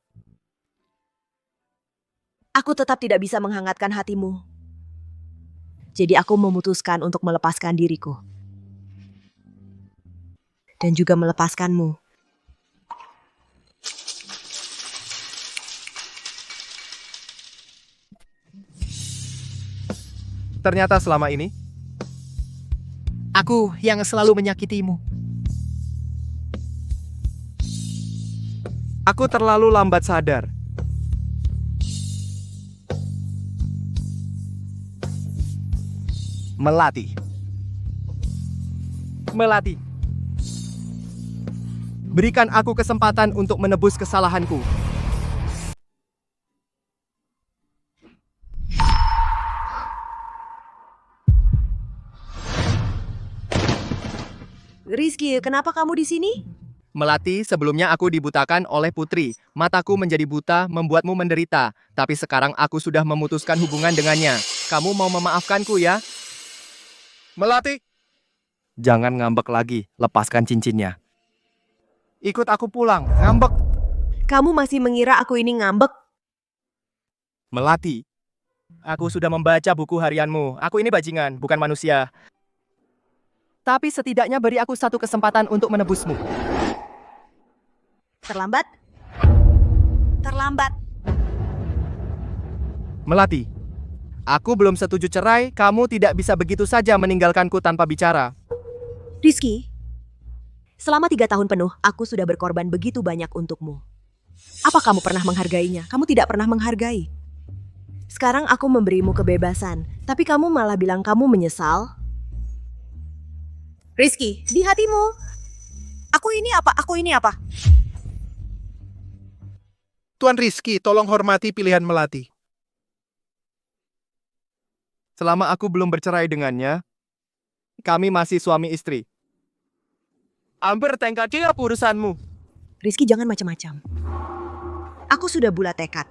Aku tetap tidak bisa menghangatkan hatimu. Jadi aku memutuskan untuk melepaskan diriku. Dan juga melepaskanmu. Ternyata selama ini, aku yang selalu menyakitimu. Aku terlalu lambat sadar. Melati. Melati. Berikan aku kesempatan untuk menebus kesalahanku. Rizky, kenapa kamu di sini? Melati, sebelumnya aku dibutakan oleh Putri. Mataku menjadi buta, membuatmu menderita. Tapi sekarang aku sudah memutuskan hubungan dengannya. Kamu mau memaafkanku ya? Melati! Jangan ngambek lagi, lepaskan cincinnya. Ikut aku pulang, ngambek. Kamu masih mengira aku ini ngambek? Melati, aku sudah membaca buku harianmu. Aku ini bajingan, bukan manusia. Tapi setidaknya beri aku satu kesempatan untuk menebusmu. Terlambat? Terlambat. Melati, aku belum setuju cerai, kamu tidak bisa begitu saja meninggalkanku tanpa bicara. Rizky, selama 3 tahun penuh, aku sudah berkorban begitu banyak untukmu. Apa kamu pernah menghargainya? Kamu tidak pernah menghargai. Sekarang aku memberimu kebebasan, tapi kamu malah bilang kamu menyesal. Rizky, di hatimu. Aku ini apa? Aku ini apa? Tuan Rizky, tolong hormati pilihan Melati. Selama aku belum bercerai dengannya, kami masih suami istri. Amber tengkat dia urusanmu. Rizky, jangan macam-macam. Aku sudah bulat tekad.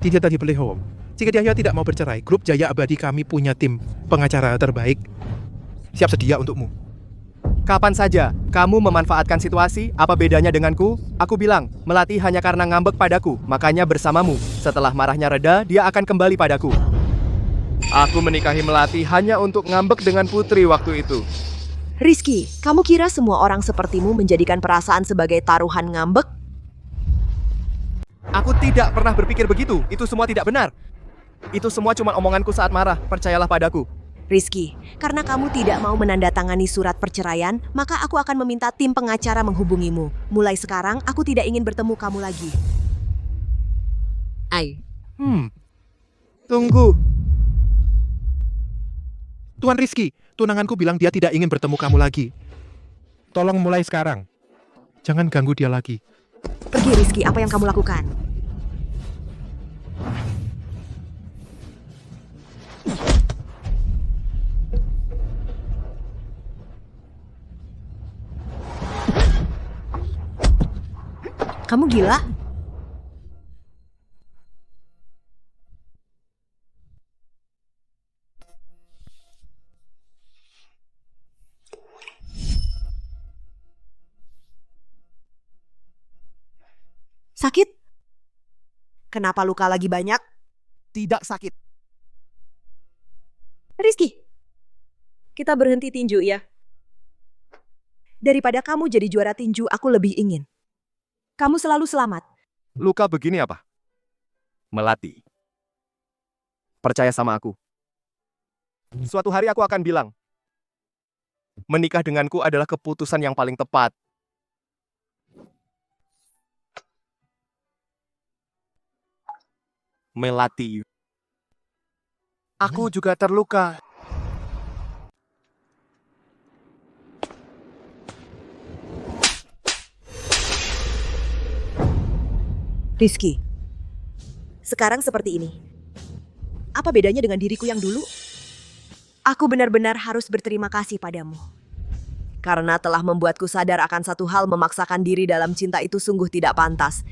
Tidak tadi pelihom. Jika dia tidak mau bercerai, grup Jaya Abadi kami punya tim pengacara terbaik. Siap sedia untukmu. Kapan saja kamu memanfaatkan situasi, apa bedanya denganku? Aku bilang, Melati hanya karena ngambek padaku, makanya bersamamu. Setelah marahnya reda, dia akan kembali padaku. Aku menikahi Melati hanya untuk ngambek dengan Putri waktu itu. Rizky, kamu kira semua orang sepertimu menjadikan perasaan sebagai taruhan ngambek? Aku tidak pernah berpikir begitu, itu semua tidak benar. Itu semua cuma omonganku saat marah, percayalah padaku. Rizky, karena kamu tidak mau menandatangani surat perceraian, maka aku akan meminta tim pengacara menghubungimu. Mulai sekarang, aku tidak ingin bertemu kamu lagi. Tunggu. Tuan Rizky, tunanganku bilang dia tidak ingin bertemu kamu lagi. Tolong mulai sekarang. Jangan ganggu dia lagi. Pergi Rizky, apa yang kamu lakukan? Kamu gila? Sakit? Kenapa luka lagi banyak? Tidak sakit. Rizky, kita berhenti tinju ya. Daripada kamu jadi juara tinju, aku lebih ingin kamu selalu selamat. Luka begini apa? Melati. Percaya sama aku. Suatu hari aku akan bilang, menikah denganku adalah keputusan yang paling tepat. Melati. Aku juga terluka. Rizky, sekarang seperti ini. Apa bedanya dengan diriku yang dulu? Aku benar-benar harus berterima kasih padamu. Karena telah membuatku sadar akan satu hal, memaksakan diri dalam cinta itu sungguh tidak pantas.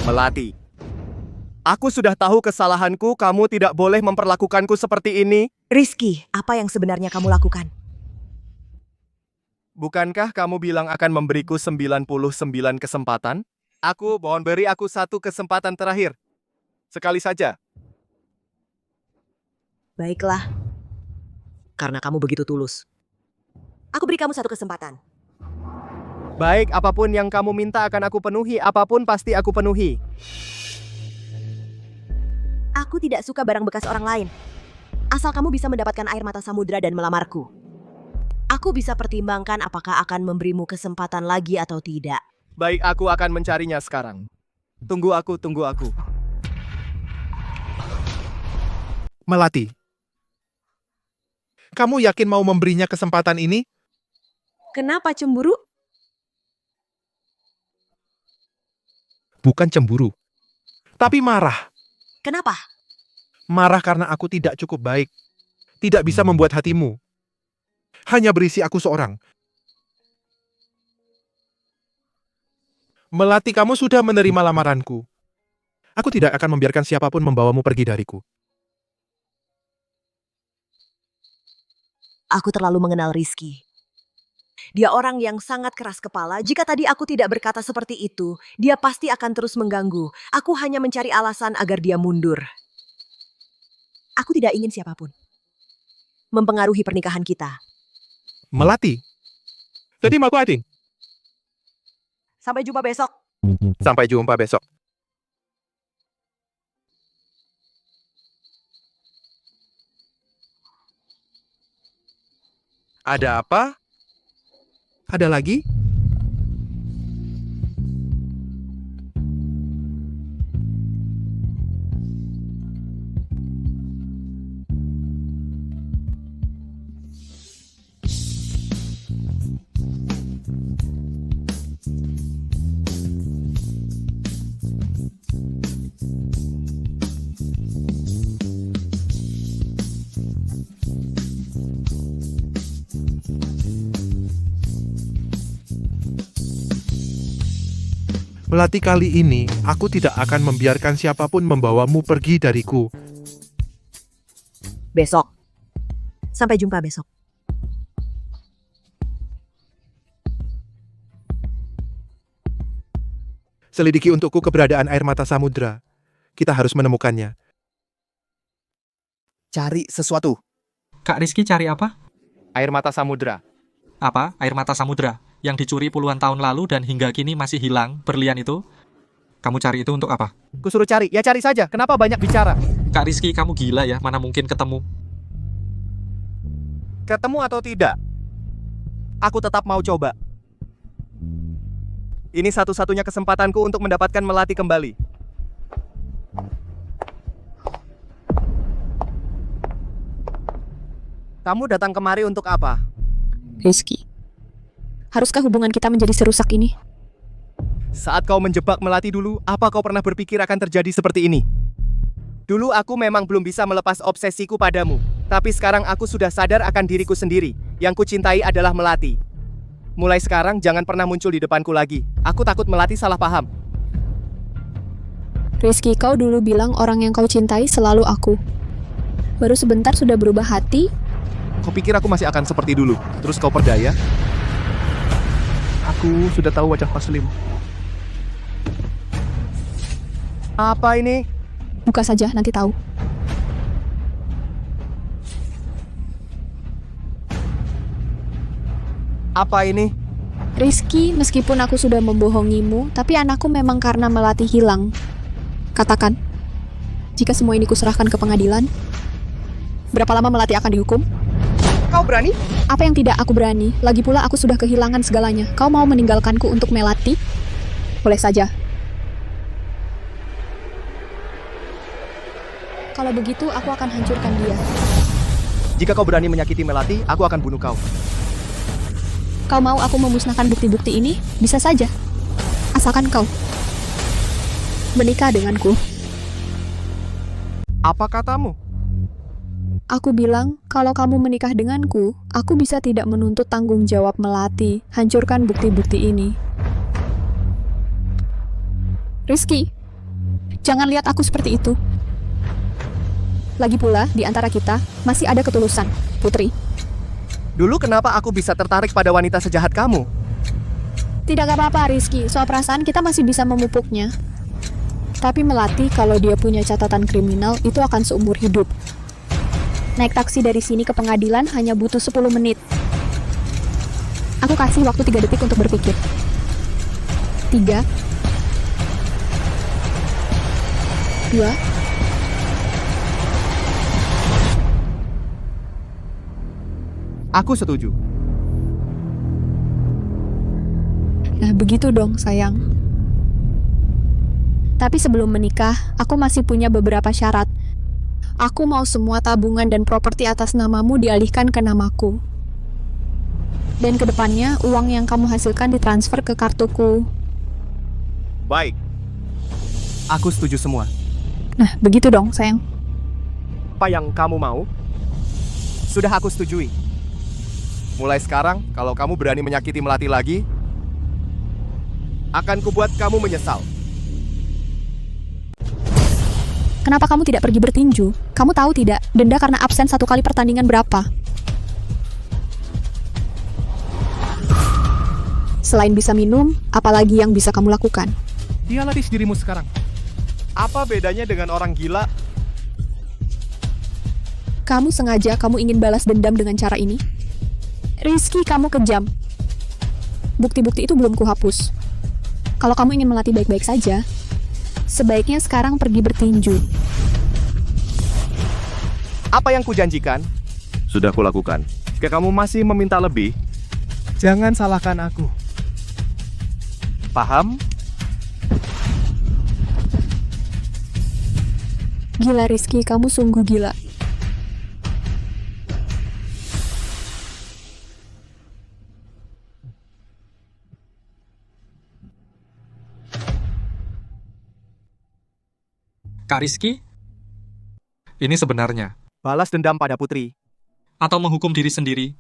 Melati. Aku sudah tahu kesalahanku, kamu tidak boleh memperlakukanku seperti ini. Rizky, apa yang sebenarnya kamu lakukan? Bukankah kamu bilang akan memberiku 99 kesempatan? Aku mohon beri aku satu kesempatan terakhir. Sekali saja. Baiklah. Karena kamu begitu tulus. Aku beri kamu satu kesempatan. Baik, apapun yang kamu minta akan aku penuhi. Apapun pasti aku penuhi. Aku tidak suka barang bekas orang lain. Asal kamu bisa mendapatkan air mata samudra dan melamarku. Aku bisa pertimbangkan apakah akan memberimu kesempatan lagi atau tidak. Baik, aku akan mencarinya sekarang. Tunggu aku, tunggu aku. Melati, kamu yakin mau memberinya kesempatan ini? Kenapa cemburu? Bukan cemburu, tapi marah. Kenapa? Marah karena aku tidak cukup baik. Tidak bisa membuat hatimu. Hanya berisi aku seorang. Melati, kamu sudah menerima lamaranku. Aku tidak akan membiarkan siapapun membawamu pergi dariku. Aku terlalu mengenal Rizky. Dia orang yang sangat keras kepala. Jika tadi aku tidak berkata seperti itu, dia pasti akan terus mengganggu. Aku hanya mencari alasan agar dia mundur. Aku tidak ingin siapapun mempengaruhi pernikahan kita. Melati, terima kasih. Sampai jumpa besok. Sampai jumpa besok. Ada apa? Ada lagi? Melati, kali ini aku tidak akan membiarkan siapapun membawamu pergi dariku. Besok. Sampai jumpa besok. Selidiki untukku keberadaan air mata samudra. Kita harus menemukannya. Cari sesuatu. Kak Rizky cari apa? Air mata samudra. Apa? Air mata samudra? Yang dicuri puluhan tahun lalu dan hingga kini masih hilang, berlian itu? Kamu cari itu untuk apa? Kusuruh cari, ya cari saja. Kenapa banyak bicara? Kak Rizky, kamu gila ya, mana mungkin ketemu? Ketemu atau tidak? Aku tetap mau coba. Ini satu-satunya kesempatanku untuk mendapatkan Melati kembali. Kamu datang kemari untuk apa? Rizky, haruskah hubungan kita menjadi serusak ini? Saat kau menjebak Melati dulu, apa kau pernah berpikir akan terjadi seperti ini? Dulu aku memang belum bisa melepas obsesiku padamu. Tapi sekarang aku sudah sadar akan diriku sendiri. Yang kucintai adalah Melati. Mulai sekarang jangan pernah muncul di depanku lagi. Aku takut Melati salah paham. Rizky, kau dulu bilang orang yang kau cintai selalu aku. Baru sebentar sudah berubah hati. Kau pikir aku masih akan seperti dulu? Terus kau perdaya? Aku sudah tahu wajah Taslim. Apa ini? Buka saja, nanti tahu. Apa ini? Rizky, meskipun aku sudah membohongimu, tapi anakku memang karena Melati hilang. Katakan, jika semua ini kuserahkan ke pengadilan, berapa lama Melati akan dihukum? Kau berani? Apa yang tidak aku berani? Lagi pula aku sudah kehilangan segalanya. Kau mau meninggalkanku untuk Melati? Boleh saja. Kalau begitu, aku akan hancurkan dia. Jika kau berani menyakiti Melati, aku akan bunuh kau. Kau mau aku memusnahkan bukti-bukti ini? Bisa saja. Asalkan kau menikah denganku. Apa katamu? Aku bilang, kalau kamu menikah denganku, aku bisa tidak menuntut tanggung jawab Melati. Hancurkan bukti-bukti ini. Rizky, jangan lihat aku seperti itu. Lagi pula, di antara kita, masih ada ketulusan, Putri. Dulu kenapa aku bisa tertarik pada wanita sejahat kamu? Tidak apa-apa, Rizky. Soal perasaan kita masih bisa memupuknya. Tapi Melati, kalau dia punya catatan kriminal, itu akan seumur hidup. Naik taksi dari sini ke pengadilan hanya butuh 10 menit. Aku kasih waktu 3 detik untuk berpikir. 3 2 Aku setuju. Nah, begitu dong, sayang. Tapi sebelum menikah, aku masih punya beberapa syarat. Aku mau semua tabungan dan properti atas namamu dialihkan ke namaku. Dan kedepannya, uang yang kamu hasilkan ditransfer ke kartuku. Baik. Aku setuju semua. Nah, begitu dong, sayang. Apa yang kamu mau? Sudah aku setujui. Mulai sekarang, kalau kamu berani menyakiti Melati lagi, akan kubuat kamu menyesal. Kenapa kamu tidak pergi bertinju? Kamu tahu tidak, denda karena absen 1 kali pertandingan berapa? Selain bisa minum, apalagi yang bisa kamu lakukan? Dia latih dirimu sekarang. Apa bedanya dengan orang gila? Kamu sengaja kamu ingin balas dendam dengan cara ini? Rizky, kamu kejam. Bukti-bukti itu belum kuhapus. Kalau kamu ingin melatih baik-baik saja, sebaiknya sekarang pergi bertinju. Apa yang kujanjikan? Sudah kulakukan. Jika kamu masih meminta lebih, Jangan salahkan aku. Paham? Gila Rizky, kamu sungguh gila. Kak Rizky? Ini sebenarnya. Balas dendam pada Putri. Atau menghukum diri sendiri.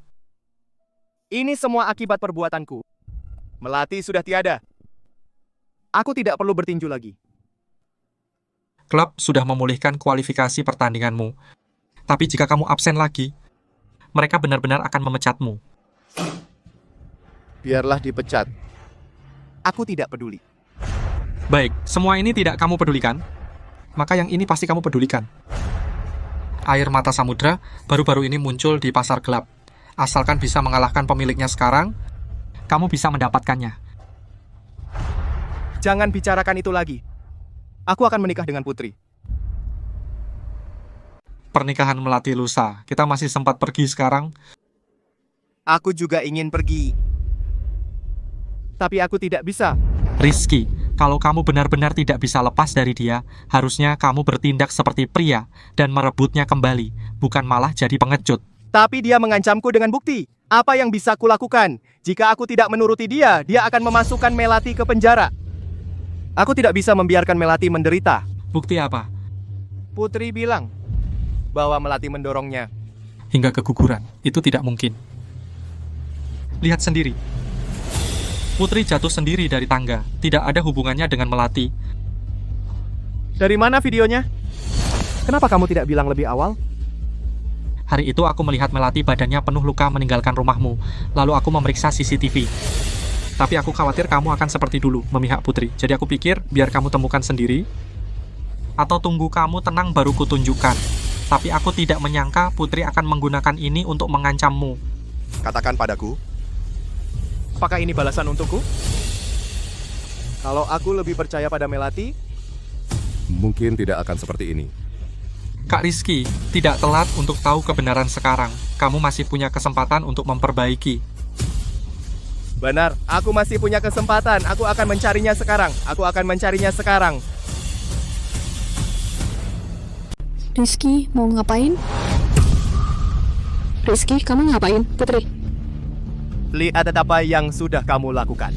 Ini semua akibat perbuatanku. Melati sudah tiada. Aku tidak perlu bertinju lagi. Klub sudah memulihkan kualifikasi pertandinganmu. Tapi jika kamu absen lagi, mereka benar-benar akan memecatmu. Biarlah dipecat. Aku tidak peduli. Baik, semua ini tidak kamu pedulikan. Maka yang ini pasti kamu pedulikan. Air mata samudra baru-baru ini muncul di pasar gelap. Asalkan bisa mengalahkan pemiliknya sekarang, kamu bisa mendapatkannya. Jangan bicarakan itu lagi. Aku akan menikah dengan Putri. Pernikahan Melati lusa, kita masih sempat pergi sekarang. Aku juga ingin pergi. Tapi aku tidak bisa. Rizky, kalau kamu benar-benar tidak bisa lepas dari dia, harusnya kamu bertindak seperti pria dan merebutnya kembali, bukan malah jadi pengecut. Tapi dia mengancamku dengan bukti. Apa yang bisa kulakukan? Jika aku tidak menuruti dia, dia akan memasukkan Melati ke penjara. Aku tidak bisa membiarkan Melati menderita. Bukti apa? Putri bilang bahwa Melati mendorongnya. Hingga keguguran, itu tidak mungkin. Lihat sendiri. Putri jatuh sendiri dari tangga. Tidak ada hubungannya dengan Melati. Dari mana videonya? Kenapa kamu tidak bilang lebih awal? Hari itu aku melihat Melati badannya penuh luka meninggalkan rumahmu. Lalu aku memeriksa CCTV. Tapi aku khawatir kamu akan seperti dulu, memihak Putri. Jadi aku pikir, biar kamu temukan sendiri. Atau tunggu kamu tenang baru kutunjukkan. Tapi aku tidak menyangka Putri akan menggunakan ini untuk mengancammu. Katakan padaku. Apakah ini balasan untukku? Kalau aku lebih percaya pada Melati, Mungkin tidak akan seperti ini. Kak Rizky, tidak telat untuk tahu kebenaran sekarang. Kamu masih punya kesempatan untuk memperbaiki. benar, aku masih punya kesempatan. Aku akan mencarinya sekarang. Aku akan mencarinya sekarang. Rizky, mau ngapain? Rizky, kamu ngapain? Putri. Lihat apa yang sudah kamu lakukan.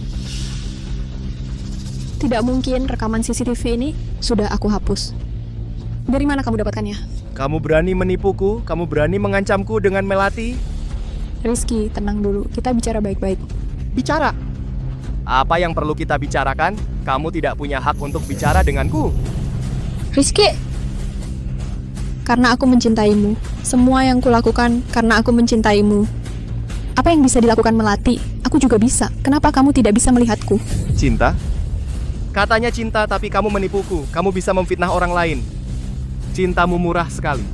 Tidak mungkin rekaman CCTV ini sudah aku hapus. Dari mana kamu dapatkannya? Kamu berani menipuku? Kamu berani mengancamku dengan Melati? Rizky, tenang dulu. Kita bicara baik-baik. Bicara? Apa yang perlu kita bicarakan? Kamu tidak punya hak untuk bicara denganku. Rizky! Karena aku mencintaimu. Semua yang kulakukan karena aku mencintaimu. Apa yang bisa dilakukan Melati? Aku juga bisa. Kenapa kamu tidak bisa melihatku? Cinta? Katanya cinta, tapi kamu menipuku. Kamu bisa memfitnah orang lain. Cintamu murah sekali.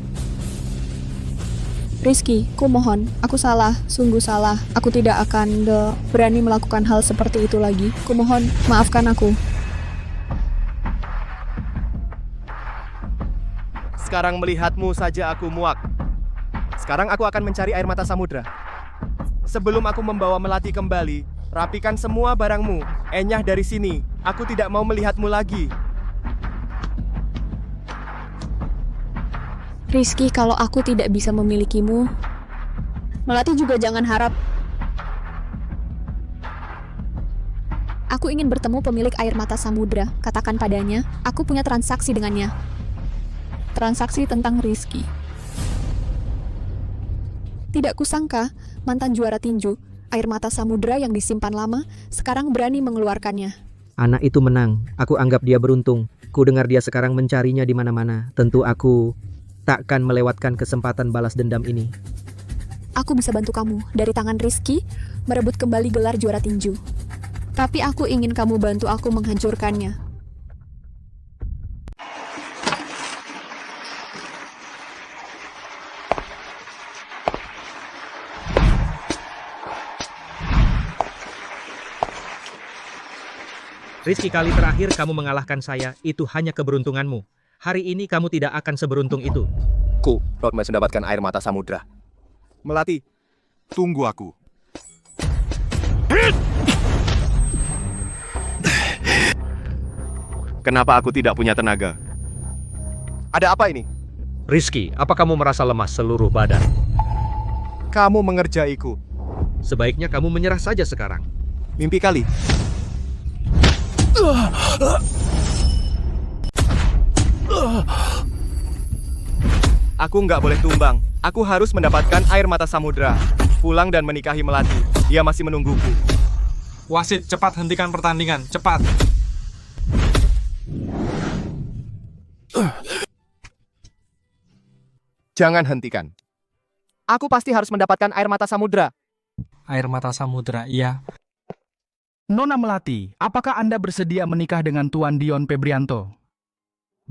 Rizky, ku mohon. Aku salah. Sungguh salah. Aku tidak akan berani melakukan hal seperti itu lagi. Ku mohon, maafkan aku. Sekarang melihatmu saja aku muak. Sekarang aku akan mencari air mata samudra. Sebelum aku membawa Melati kembali, rapikan semua barangmu. Enyah dari sini. Aku tidak mau melihatmu lagi. Rizky, kalau aku tidak bisa memilikimu, Melati juga jangan harap. Aku ingin bertemu pemilik air mata samudra. Katakan padanya, aku punya transaksi dengannya. Transaksi tentang Rizky. Tidak kusangka, mantan juara tinju, air mata samudra yang disimpan lama, sekarang berani mengeluarkannya. Anak itu menang. Aku anggap dia beruntung. Ku dengar dia sekarang mencarinya di mana-mana. Tentu aku takkan melewatkan kesempatan balas dendam ini. Aku bisa bantu kamu dari tangan Rizky merebut kembali gelar juara tinju. Tapi aku ingin kamu bantu aku menghancurkannya. Rizky, kali terakhir kamu mengalahkan saya, itu hanya keberuntunganmu. Hari ini kamu tidak akan seberuntung itu. Rodmas mendapatkan air mata samudra. Melati, Tunggu aku. kenapa aku tidak punya tenaga? Ada apa ini? Rizky, apa kamu merasa lemas seluruh badan? Kamu mengerjaiku. Sebaiknya kamu menyerah saja sekarang. Mimpi kali. Aku nggak boleh tumbang. Aku harus mendapatkan air mata samudra. Pulang dan menikahi Melati. Dia masih menungguku. Wasit, cepat hentikan pertandingan. Cepat. Jangan hentikan. Aku pasti harus mendapatkan air mata samudra. Air mata samudra, iya. Nona Melati, apakah Anda bersedia menikah dengan Tuan Dion Febrianto?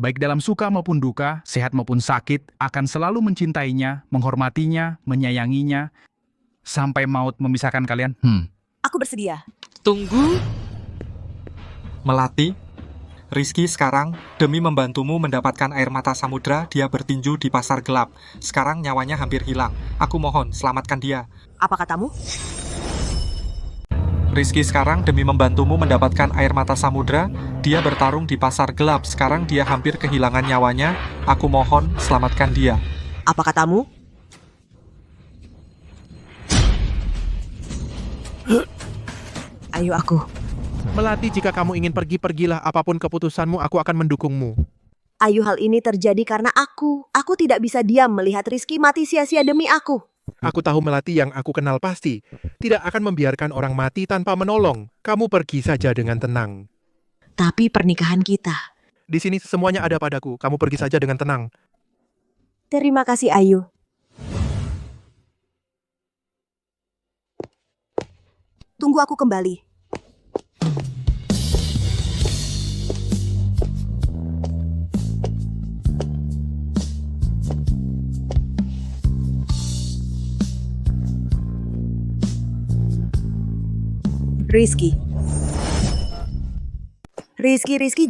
Baik dalam suka maupun duka, sehat maupun sakit, akan selalu mencintainya, menghormatinya, menyayanginya, sampai maut memisahkan kalian. Aku bersedia. Tunggu. Melati, Rizky sekarang, demi membantumu mendapatkan air mata samudra, dia bertinju di pasar gelap. Sekarang nyawanya hampir hilang. Aku mohon, selamatkan dia. Apa katamu? Rizky sekarang demi membantumu mendapatkan air mata samudra, dia bertarung di pasar gelap. Sekarang dia hampir kehilangan nyawanya. Aku mohon, selamatkan dia. Apa katamu? Ayo aku. Melati, jika kamu ingin pergi, pergilah. Apapun keputusanmu, aku akan mendukungmu. Ayo, hal ini terjadi karena aku. Aku tidak bisa diam melihat Rizky mati sia-sia demi aku. Aku tahu Melati yang aku kenal pasti tidak akan membiarkan orang mati tanpa menolong. Kamu pergi saja dengan tenang. Tapi pernikahan kita. Di sini semuanya ada padaku. Kamu pergi saja dengan tenang. Terima kasih, Ayu. Tunggu aku kembali. Rizky,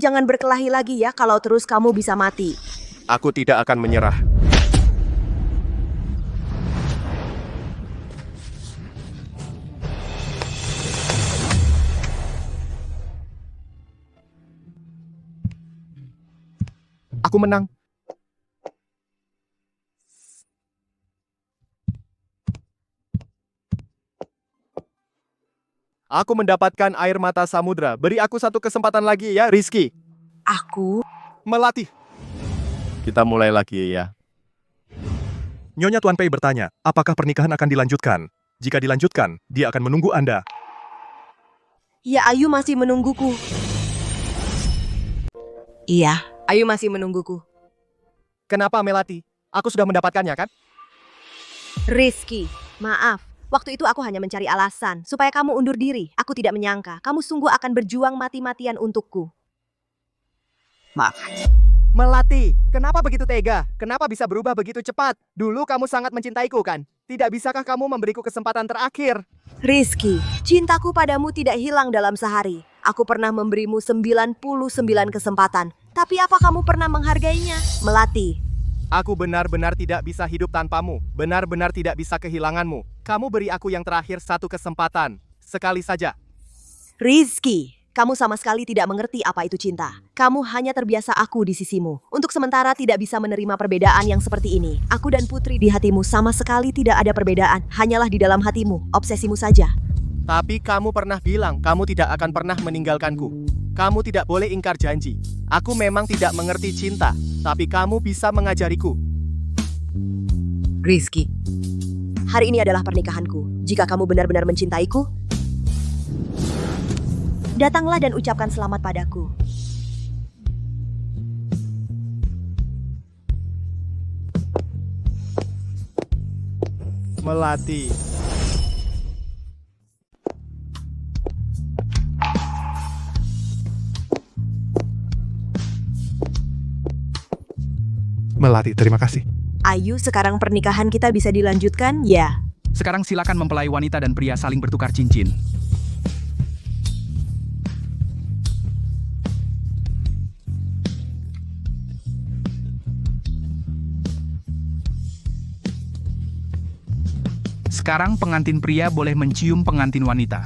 jangan berkelahi lagi ya, kalau terus kamu bisa mati. Aku tidak akan menyerah. Aku menang. Aku mendapatkan air mata samudra. Beri aku satu kesempatan lagi ya, Rizky. Aku Melati. Kita mulai lagi ya. Nyonya Tuan Pei bertanya, apakah pernikahan akan dilanjutkan? Jika dilanjutkan, dia akan menunggu Anda. Ya, Ayu masih menungguku. Iya, Ayu masih menungguku. Kenapa, Melati? Aku sudah mendapatkannya, kan? Rizky, maaf. Waktu itu aku hanya mencari alasan supaya kamu undur diri. Aku tidak menyangka kamu sungguh akan berjuang mati-matian untukku. Maaf. Melati, kenapa begitu tega? Kenapa bisa berubah begitu cepat? Dulu kamu sangat mencintaiku, kan? Tidak bisakah kamu memberiku kesempatan terakhir? Rizky, cintaku padamu tidak hilang dalam sehari. Aku pernah memberimu 99 kesempatan. Tapi apa kamu pernah menghargainya? Melati. Aku benar-benar tidak bisa hidup tanpamu. Benar-benar tidak bisa kehilanganmu. Kamu beri aku yang terakhir satu kesempatan. Sekali saja. Rizky, kamu sama sekali tidak mengerti apa itu cinta. Kamu hanya terbiasa aku di sisimu. Untuk sementara tidak bisa menerima perbedaan yang seperti ini. Aku dan Putri di hatimu sama sekali tidak ada perbedaan. Hanyalah di dalam hatimu, obsesimu saja. Tapi kamu pernah bilang kamu tidak akan pernah meninggalkanku. Kamu tidak boleh ingkar janji. Aku memang tidak mengerti cinta, tapi kamu bisa mengajariku. Rizky, hari ini adalah pernikahanku. Jika kamu benar-benar mencintaiku, datanglah dan ucapkan selamat padaku. Melati. Melati, terima kasih. Ayu, sekarang pernikahan kita bisa dilanjutkan, ya? Sekarang silakan mempelai wanita dan pria saling bertukar cincin. Sekarang pengantin pria boleh mencium pengantin wanita.